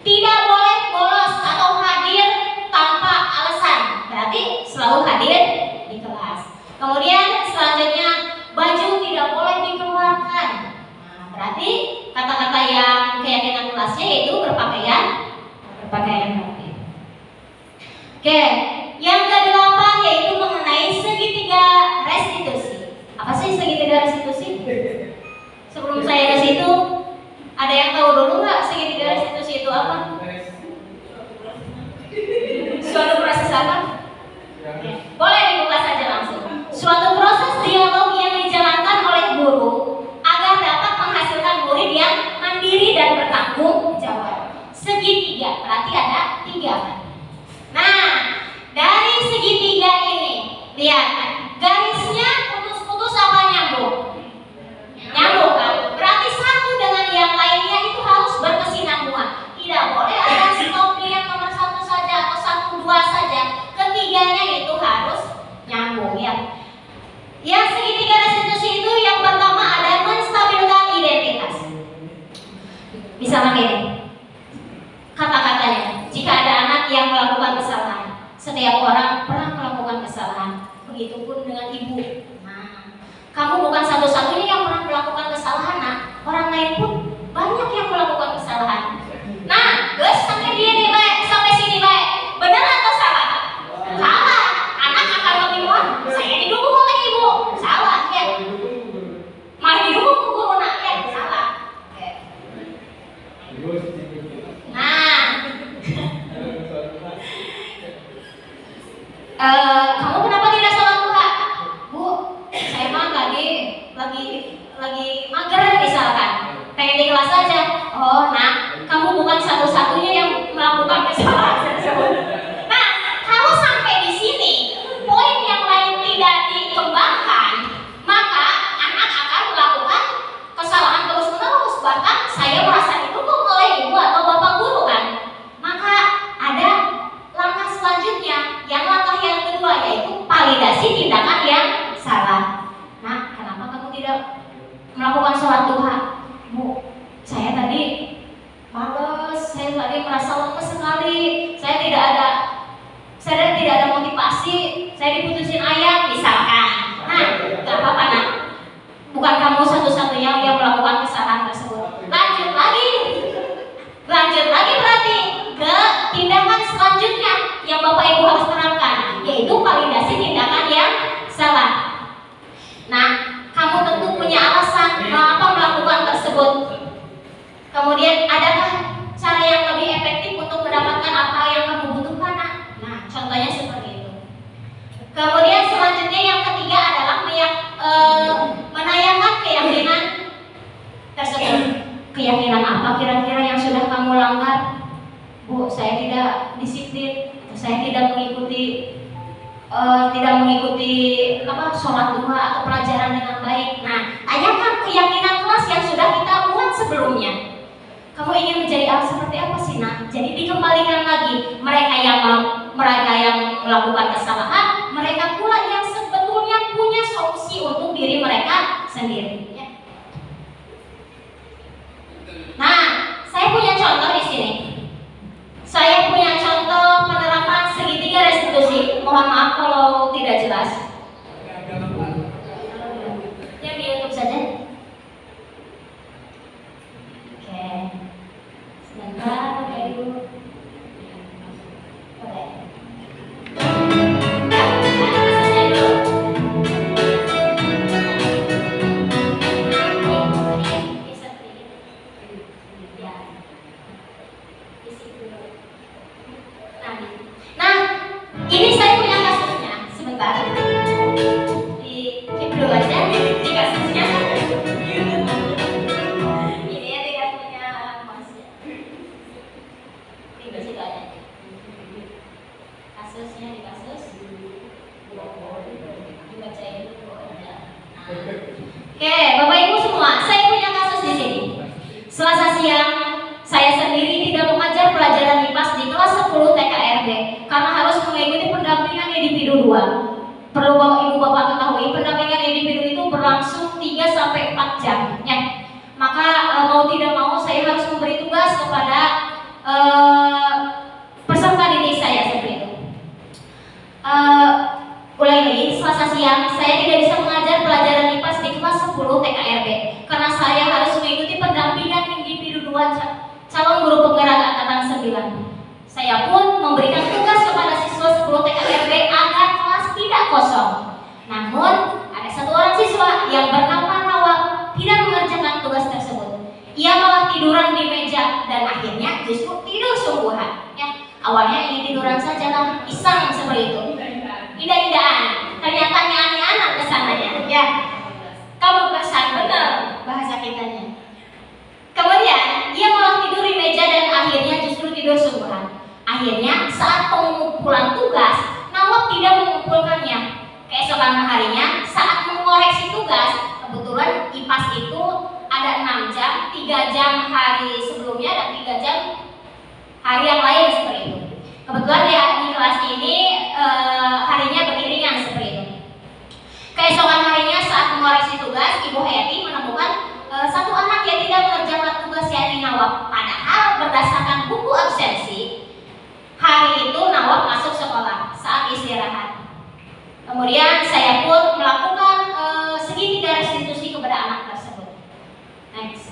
tidak boleh bolos atau hadir tanpa alasan. Berarti selalu hadir di kelas. Kemudian selanjutnya, baju tidak boleh dikeluarkan. Nah, berarti kata-kata yang keyakinan kelasnya yaitu berpakaian rapi. Oke, yang kedelapan yaitu mengenai segitiga restitusi. Apa sih segitiga restitusi? Sebelum saya ke situ, ada yang tahu dulu nggak segitiga restitusi itu apa? Suatu proses apa? Boleh dibuka saja langsung. Suatu proses dialog yang dijalankan oleh guru agar dapat menghasilkan murid yang mandiri dan bertanggung jawab. Segitiga, berarti ada 3 kan? Nah, dari segitiga ini, lihat garisnya putus-putus apa nyambung? Nyambung kan? Berarti satu dengan yang lainnya itu harus berkesinambungan. Tidak boleh ada stop di yang nomor 1 saja atau 1, 2 saja. Ketiganya itu harus nyambung ya. Yang segitiga restitusi itu yang pertama ada menstabilkan identitas. Misalnya ini kata-katanya, jika ada anak yang melakukan kesalahan, setiap orang pernah melakukan kesalahan. Begitupun dengan ibu. Nah, kamu bukan satu-satunya yang pernah melakukan kesalahan, nak. Orang lain pun banyak yang melakukan kesalahan. Nah, guys, sampai sampai sini baik. Benar atau salah? Salah. Anak akan lebih mohon. Saya didukung oleh ibu. Salah ya. Malah didukung guru nak ya. Salah. Oke. Nah, kamu kenapa tidak sholat duha? Bu, saya mah tadi lagi mager misalkan, pengen di kelas aja. Oh, nah, kamu bukan satu-satunya yang melakukan kesalahan tersebut. Nah, kalau sampai di sini poin yang lain tidak dikembangkan, maka anak akan melakukan kesalahan terus-menerus. Bahkan saya merasa didukung oleh ibu atau bapak guru kan. Maka ada langkah selanjutnya, yang langkah yang kedua yaitu validasi tindakan yang salah. Nah, kenapa kamu tidak melakukan sholat duha? Bu, saya tadi males, saya tadi merasa lemes sekali, saya tidak ada motivasi, saya diputusin ayah misalkan. Nah, gak apa-apa nak, bukan kamu satu-satunya yang melakukan kesalahan tersebut. Lanjut lagi berarti ke tindakan selanjutnya yang bapak ibu harus terapkan, yaitu validasi tindakan yang salah. Nah, kamu tentu punya alasan mengapa melakukan tersebut. Kemudian adakah cara yang lebih efektif untuk mendapatkan apa yang kamu butuhkan? Nah, contohnya seperti itu. Kemudian selanjutnya yang ketiga adalah menayangkan keyakinan tersebut. Keyakinan apa kira-kira yang sudah kamu langgar? Bu, saya tidak disiplin, saya tidak mengikuti sholat duha atau pelajaran dengan baik. Nah, tanyakan keyakinan kelas yang sudah kita buat sebelumnya. Kamu ingin menjadi seperti apa sih nak? Jadi dikembalikan lagi, mereka yang melakukan kesalahan, mereka pula yang sebetulnya punya solusi untuk diri mereka sendiri. Ya. Nah, saya punya contoh di sini. Saya punya contoh penerapan segitiga restitusi. Mohon maaf kalau tidak jelas. Ya, di YouTube saja. Oke, Bapak Ibu semua, saya punya kasus di sini. Selasa siang, saya sendiri tidak mengajar pelajaran IPAS di kelas 10 TKRD karena harus mengikuti pendampingan individu 2. Perlu Ibu Bapak ketahui, pendampingan individu itu berlangsung 3-4 jam. Ya. Maka mau tidak mau saya harus memberi tugas kepada peserta didik saya seperti itu. Ulangi lagi, Selasa siang saya tidak bisa mengajar pelajaran IPAS di kelas 10 TKRD karena saya harus mengikuti pendampingan individu 2 calon guru penggerak angkatan 9. Saya pun memberikan tugas kepada siswa 10 TKRD agar kelas tidak kosong. Namun ada satu orang siswa yang bernama Nawab tidak mengerjakan tugas tersebut. Ia malah tiduran di meja dan akhirnya justru tidur sungguhan. Ya, awalnya ingin tiduran saja lah, iseng seperti itu. Indah-indahan, ternyata nyanyi-anak kesananya. Ya, kamu kesan benar bahasa kitanya. Kemudian ia malah tidur di meja dan akhirnya justru tidur sungguhan. Akhirnya saat pengumpulan tugas, Nawab tidak mengumpulkannya. Keesokan harinya saat mengoreksi tugas, kebetulan IPAS itu ada 6 jam, 3 jam hari sebelumnya dan 3 jam hari yang lain seperti itu. Kebetulan ya di kelas ini harinya beriringan seperti itu. Keesokan harinya saat mengoreksi tugas, Ibu Hayati menemukan satu anak yang tidak mengerjakan tugas yakni Nawab. Padahal berdasarkan buku absensi, hari itu Nawab masuk sekolah saat istirahat. Kemudian saya pun melakukan segitiga restitusi kepada anak tersebut. Next.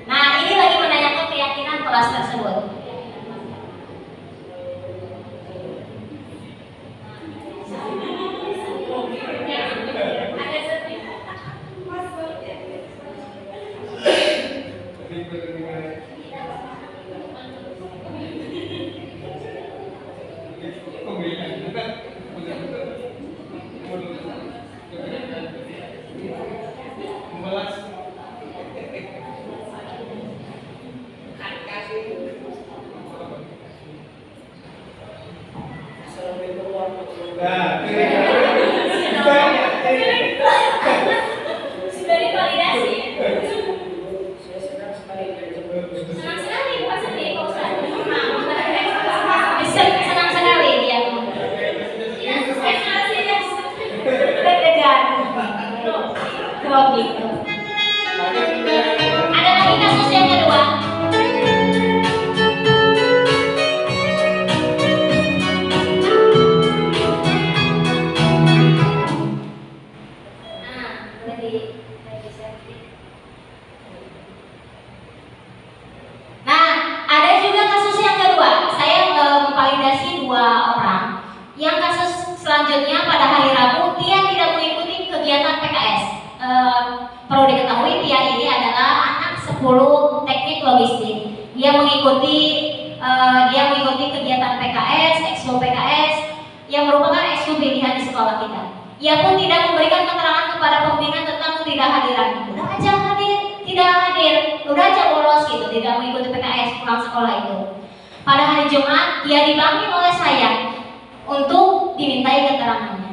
Nah, ini lagi menanyakan keyakinan kelas tersebut. Sudah divalidasi. Senang sekali, bukan sedih, Pak Ustaz. Senang sekali dia. Deg-degan. Kalau gitu. Ada lagi kasus yang kedua. Nah, ada juga kasus yang kedua. Saya memvalidasi 2 orang. Yang kasus selanjutnya pada hari Rabu, dia tidak mengikuti kegiatan PKS. Perlu diketahui dia ini adalah anak 10 teknik logistik. Dia mengikuti kegiatan PKS, ekskul PKS yang merupakan ekskul pilihan di sekolah kita. Ia pun tidak memberikan keterangan kepada pembina tentang ketidakhadiran. Udah aja hadir, tidak hadir, udah aja bolos gitu, tidak mengikuti PKS pulang sekolah itu. Pada hari Jumat, dia dipanggil oleh saya untuk dimintai keterangannya.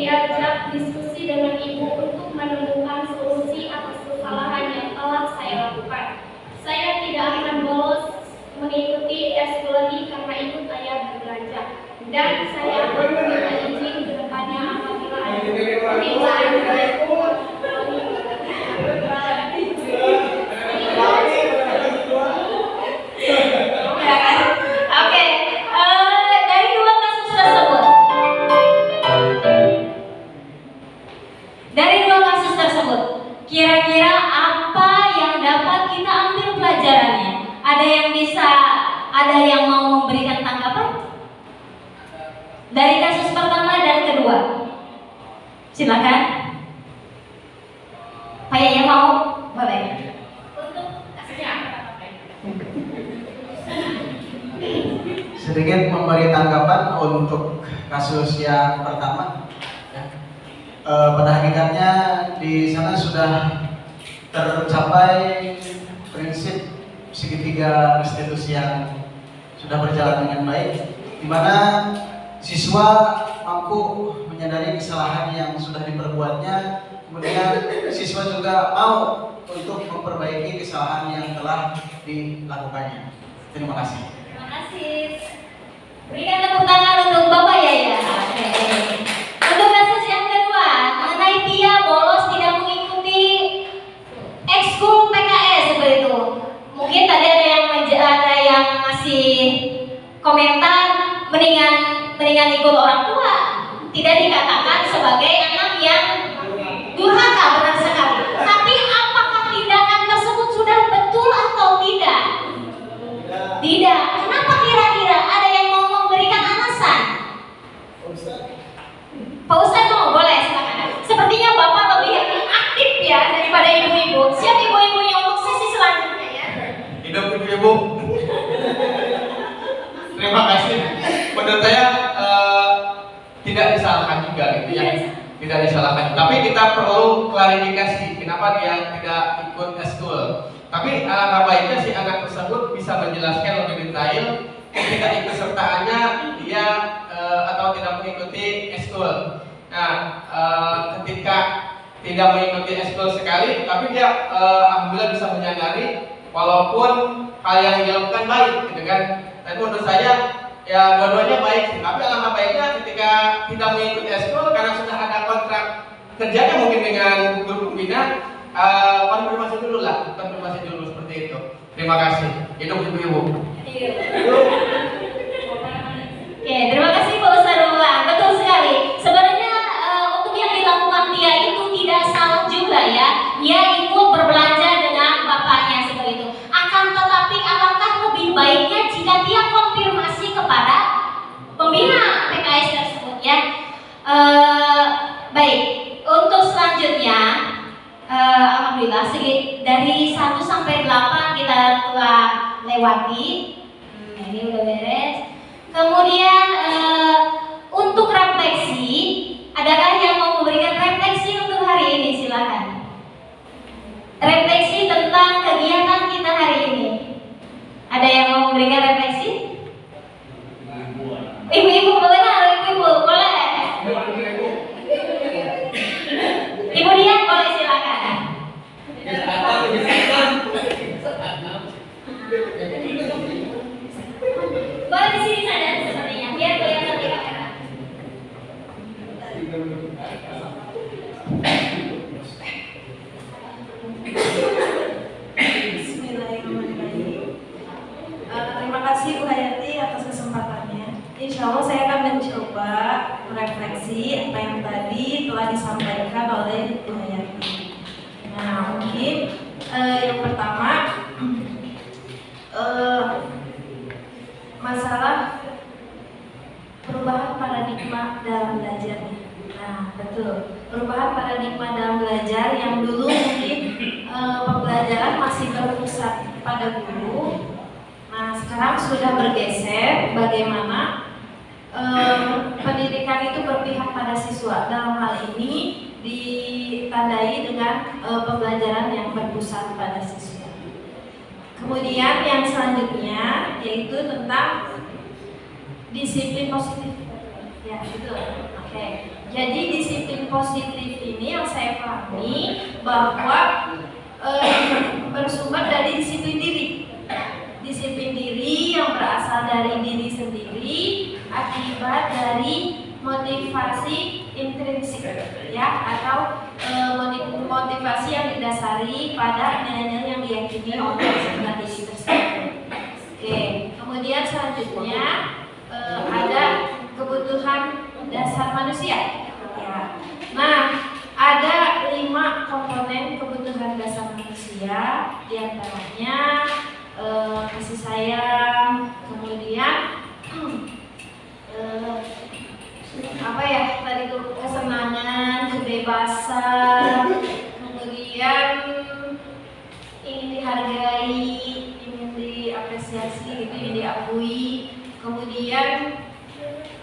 diajak diskusi dengan ibu untuk menemukan solusi atas kesalahan yang telah saya lakukan. Saya tidak akan bolos mengikuti eskul lagi karena ikut ayah berbelanja, dan saya akan meminta izin ke depannya apabila ada permintaan dari Oke, dari dua kasus tersebut, kira-kira apa yang dapat kita ambil pelajarannya? Ada yang mau memberikan tanggapan? Dari kasus pertama dan kedua, silakan. Pak Yaya mau? Boleh. untuk kasusnya Sedikit memberi tanggapan untuk kasus yang pertama. Ya. Pada hakikatnya di sana sudah tercapai prinsip segitiga restitusi yang sudah berjalan dengan baik, di mana siswa mampu menyadari kesalahan yang sudah diperbuatnya, kemudian siswa juga mau untuk memperbaiki kesalahan yang telah dilakukannya. Terima kasih. Terima kasih. Berikan tepuk tangan untuk Bapak Yaya. Oke. Untuk kasus yang kedua, mengenai dia bolos tidak mengikuti ekskul PKS seperti itu. Mungkin tadi ada yang ngasih komentar mendingan ikut orang tua, tidak dikatakan sebagai anak yang durhaka, benar sekali. Tapi apakah tindakan tersebut sudah betul atau tidak? Tidak. Kenapa kira-kira? Ada yang mau memberikan alasan? Pak Ustadz mau? Boleh, silakan. Sepertinya Bapak lebih aktif ya daripada ibu-ibu. Siap ibu-ibunya untuk sesi selanjutnya ya. Hidup ibu-ibu. Terima kasih. Menurut saya tidak disalahkan juga gitu ya. Tidak disalahkan. Tapi kita perlu klarifikasi kenapa dia tidak ikut eskul. Tapi alangkah baiknya si anak tersebut bisa menjelaskan lebih detail ketika ikutsertaannya dia atau tidak mengikuti eskul. Nah, ketika tidak mengikuti eskul sekali, tapi dia alhamdulillah bisa menyadari walaupun hal yang dilakukan baik, gitu kan. Dan menurut saya ya dua-duanya baik sih. Tapi alangkah baiknya ketika tidak mengikuti eskul karena sudah ada kontrak kerjanya mungkin dengan guru pembina, konfirmasi dulu seperti itu. Terima kasih. Hidup ibu-ibu. Oke, terima kasih Pak Ustadz Rulang. Betul sekali. Sebenarnya untuk yang dilakukan dia itu tidak salah juga ya. Dia ikut berbelanja dengan bapaknya seperti itu. Akan tetapi alangkah lebih baiknya jika dia konfirmasi kepada pembina PKS tersebut ya. Baik, untuk selanjutnya alhamdulillah dari 1 sampai 8 kita telah lewati. Ini udah beres. Kemudian untuk refleksi, adakah yang mau memberikan refleksi untuk hari ini? Silakan. Refleksi tentang kegiatan kita hari ini. Ada yang mau memberikan refleksi? Ibu-ibu boleh? Ibu-ibu boleh? Ibu Dian boleh, silakan. Boleh di sini saja sepertinya, biar kelihatan di kamera. Bismillahirrahmanirrahim. Terima kasih Bu Hayati atas kesempatannya. Insya Allah saya akan mencoba merefleksi apa yang tadi telah disampaikan oleh Bu Hayati. Nah, mungkin yang pertama masalah perubahan paradigma dalam belajar. Nah, betul. Perubahan paradigma dalam belajar yang dulu mungkin pembelajaran masih berpusat pada guru. Nah, sekarang sudah bergeser bagaimana pendidikan itu berpihak pada siswa. Dalam hal ini ditandai dengan pembelajaran yang berpusat pada siswa. Kemudian yang selanjutnya yaitu tentang disiplin positif. Ya, betul. Oke. Jadi disiplin positif ini yang saya pahami bahwa bersumber dari disiplin diri. Disiplin diri yang berasal dari diri sendiri akibat dari motivasi intrinsik, ya, atau motivasi yang didasari pada nilai-nilai yang diyakini oleh sebuah diri tersebut. Oke. Kemudian selanjutnya ada kebutuhan dasar manusia. Ya. Nah, ada 5 komponen kebutuhan dasar manusia, diantaranya kasih sayang, kemudian apa ya tadi itu, kesenangan, kebebasan, kemudian ingin dihargai, ingin diapresiasi, gitu, ingin diakui, kemudian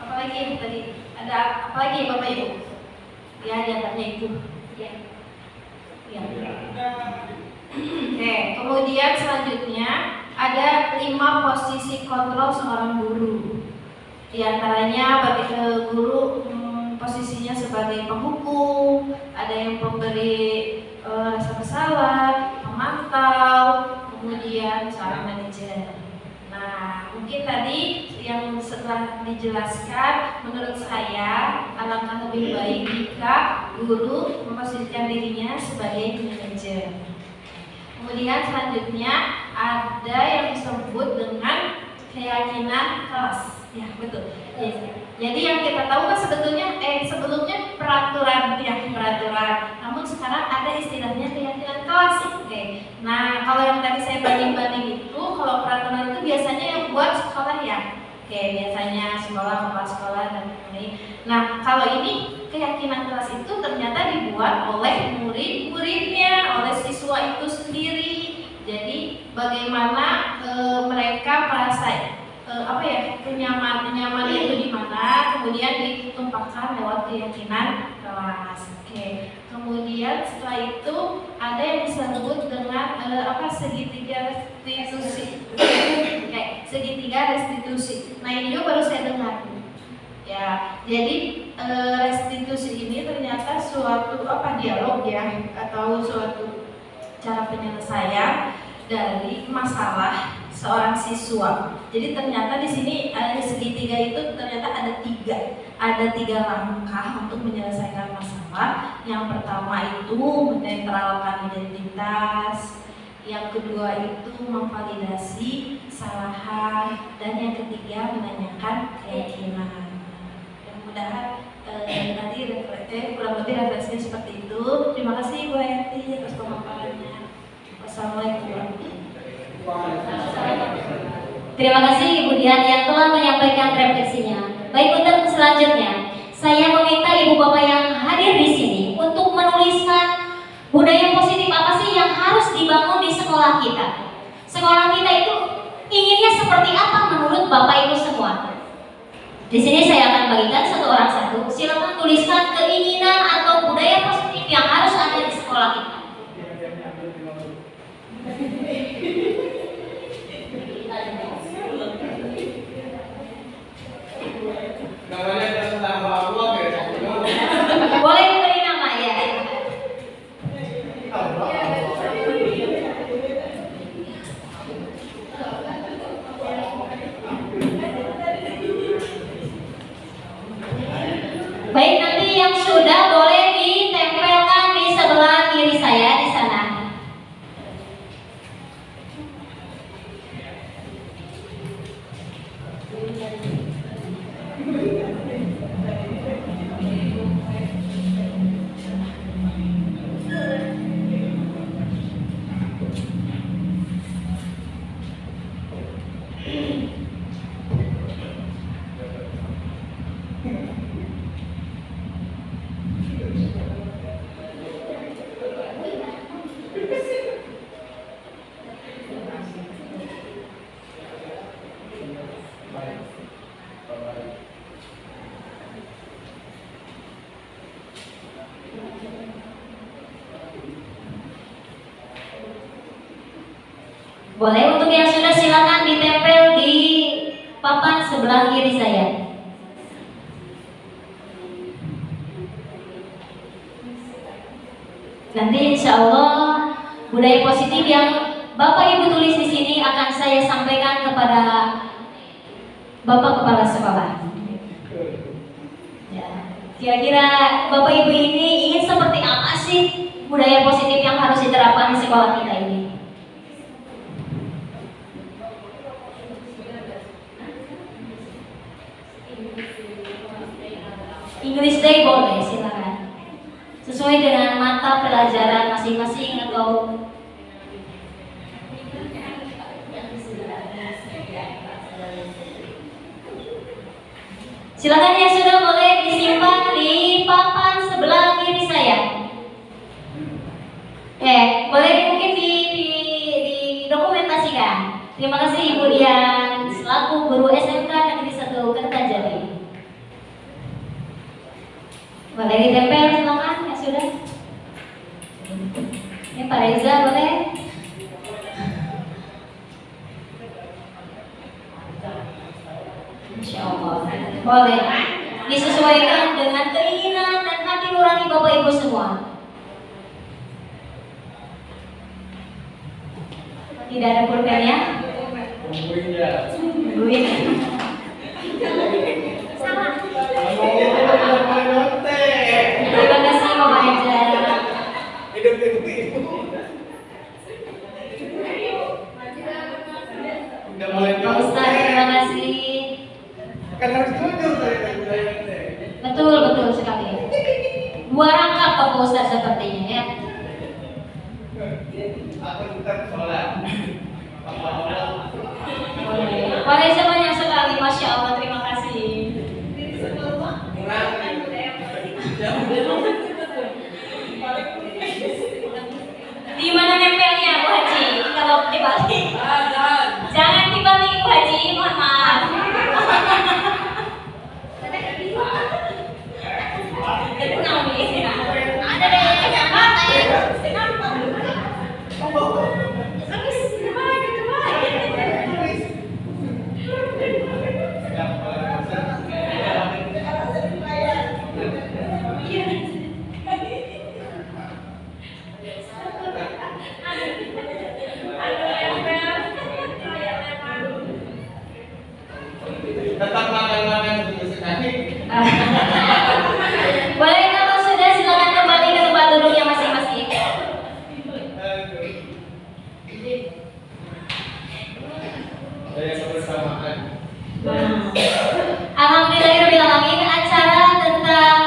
apalagi tadi ada apalagi Bapak Ibu? Ya, diantaranya itu. Ya. Ya. Oke, kemudian selanjutnya ada 5 posisi kontrol seorang guru. Di antaranya bagi guru posisinya sebagai penghukum, ada yang pemberi rasa bersalah, pemantau, kemudian seorang manajer. Nah, mungkin tadi yang setelah dijelaskan, menurut saya alangkah lebih baik jika guru memposisikan dirinya sebagai manajer. Kemudian selanjutnya ada yang disebut dengan keyakinan kelas. Ya, betul. Jadi yang kita tahu kan sebelumnya peraturan, ya, peraturan. Namun sekarang ada istilahnya keyakinan kelas. Oke. Nah, kalau yang tadi saya banding-banding itu, kalau peraturan itu biasanya yang buat sekolah, ya. Oke, biasanya sekolah, kepala sekolah dan lain-lain. Nah, kalau ini keyakinan kelas itu ternyata dibuat oleh murid-muridnya, oleh siswa itu sendiri. Jadi bagaimana mereka merasa kenyamanan itu di mana, kemudian ditumpahkan lewat keyakinan kelas. Oke. Kemudian setelah itu ada yang disebut dengan segitiga restitusi. Oke, segitiga restitusi. Nah, ini juga baru saya dengar. Ya, jadi restitusi ini ternyata suatu dialog, ya, atau suatu cara penyelesaian dari masalah seorang siswa. Jadi ternyata di sini segitiga itu ternyata ada tiga langkah untuk menyelesaikan masalah. Yang pertama itu menetralkan identitas, yang kedua itu memvalidasi kesalahan, dan yang ketiga menanyakan keyakinan. Mudah-mudahan nanti kurang lebih refleksinya seperti itu. Terima kasih Bu Hayati atas pemaparannya. Wassalamualaikum warahmatullahi wabarakatuh. Terima kasih Ibu Dian yang telah menyampaikan refleksinya. Baik, untuk selanjutnya, saya meminta Ibu Bapak yang hadir di sini untuk menuliskan budaya positif apa sih yang harus dibangun di sekolah kita. Sekolah kita itu inginnya seperti apa menurut Bapak Ibu semua? Di sini saya akan bagikan satu orang satu. Silakan tuliskan keinginan atau budaya positif yang harus ada di sekolah kita. Boleh diberi nama, ya. Baik, nanti yang sudah boleh ditempelkan di sebelah kiri saya di sana. Boleh, untuk yang sudah silakan ditempel di papan sebelah kiri saya. Nanti insya Allah budaya positif yang Bapak Ibu tulis di sini akan saya sampaikan kepada Bapak Kepala Sekolah. Ya. Kira-kira Bapak Ibu ini ingin seperti apa sih budaya positif yang harus diterapkan di sekolah kita ini? English Day boleh, silakan. Sesuai dengan mata pelajaran masing-masing atau silakan yang sudah boleh disimpan di papan sebelah kiri saya. Boleh mungkin didokumentasikan. Terima kasih Ibu Dian selaku guru SMK Negeri 1 Kertajati. Boleh ditempel silakan ya sudah. Ini Pak Reza boleh. Insya Allah boleh disesuaikan dengan keinginan dan hati nurani Bapak Ibu semua. Tidak ada pulpennya? Tungguin. Terima kasih Bapak Reza. Pak Ustaz, terima kasih. Kan harus jujur dari Betul sekali. Dua rangkap Pak Ustaz sepertinya ya. Aku tetap sholat. Pak Reza banyak sekali, Masya Allah, terima kasih. Di mana nempelnya Bu Haji? Kalau dibalik, jangan dibalik Bu Haji, mohon maaf. Ada deh, jangan Tetap makan sekali. boleh kalau sudah silakan kembali ke tempat duduknya masing-masing. Saya kebersamaan. Alhamdulillahirobbilalamin, acara tentang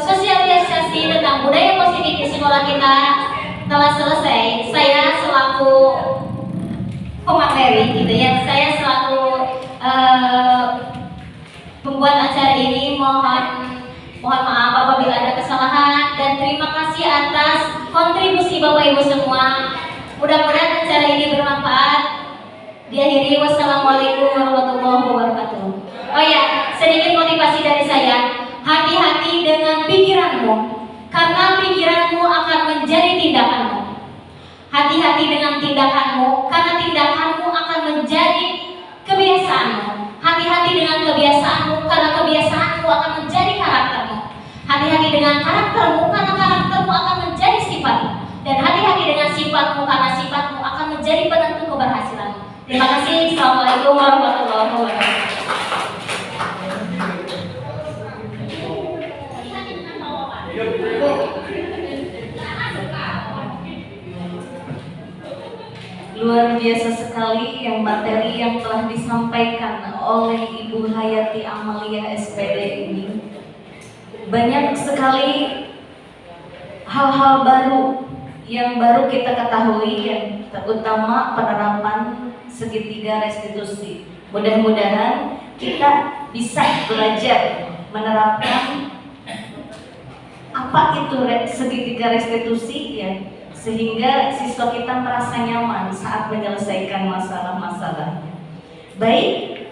sosialisasi tentang budaya positif di sekolah kita telah selesai. Saya selaku pemateri gitu ya, saya selaku pembuat acara ini mohon maaf apabila ada kesalahan dan terima kasih atas kontribusi Bapak Ibu semua. Mudah-mudahan acara ini bermanfaat. Diakhiri, wassalamualaikum warahmatullahi wabarakatuh. Oh ya, sedikit motivasi dari saya. Hati-hati dengan pikiranmu, karena pikiranmu akan menjadi tindakanmu. Hati-hati dengan tindakanmu, karena tindakanmu akan menjadi kebiasaanmu. Hati-hati dengan kebiasaanmu, karena kebiasaanmu akan menjadi karaktermu. Hati-hati dengan karaktermu, karena karaktermu akan menjadi sifatmu. Dan hati-hati dengan sifatmu, karena sifatmu akan menjadi penentu keberhasilanmu. Terima kasih. Assalamualaikum warahmatullahi wabarakatuh. Luar biasa sekali yang materi yang telah disampaikan oleh Ibu Hayati Amalia SPD ini. Banyak sekali hal-hal baru yang baru kita ketahui, yang terutama penerapan segitiga restitusi. Mudah-mudahan kita bisa belajar menerapkan apa itu segitiga restitusi ya, sehingga siswa kita merasa nyaman saat menyelesaikan masalah-masalahnya. Baik,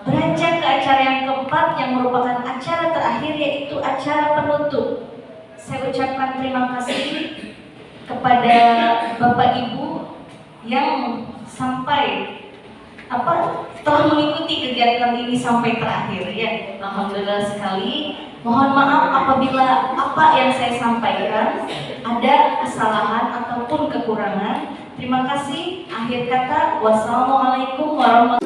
beranjak ke acara yang keempat yang merupakan acara terakhir, yaitu acara penutup. Saya ucapkan terima kasih kepada Bapak Ibu yang sampai telah mengikuti kegiatan ini sampai terakhir ya. Alhamdulillah sekali. Mohon maaf apabila apa yang saya sampaikan ada kesalahan ataupun kekurangan. Terima kasih. Akhir kata, wassalamualaikum warahmatullahi wabarakatuh.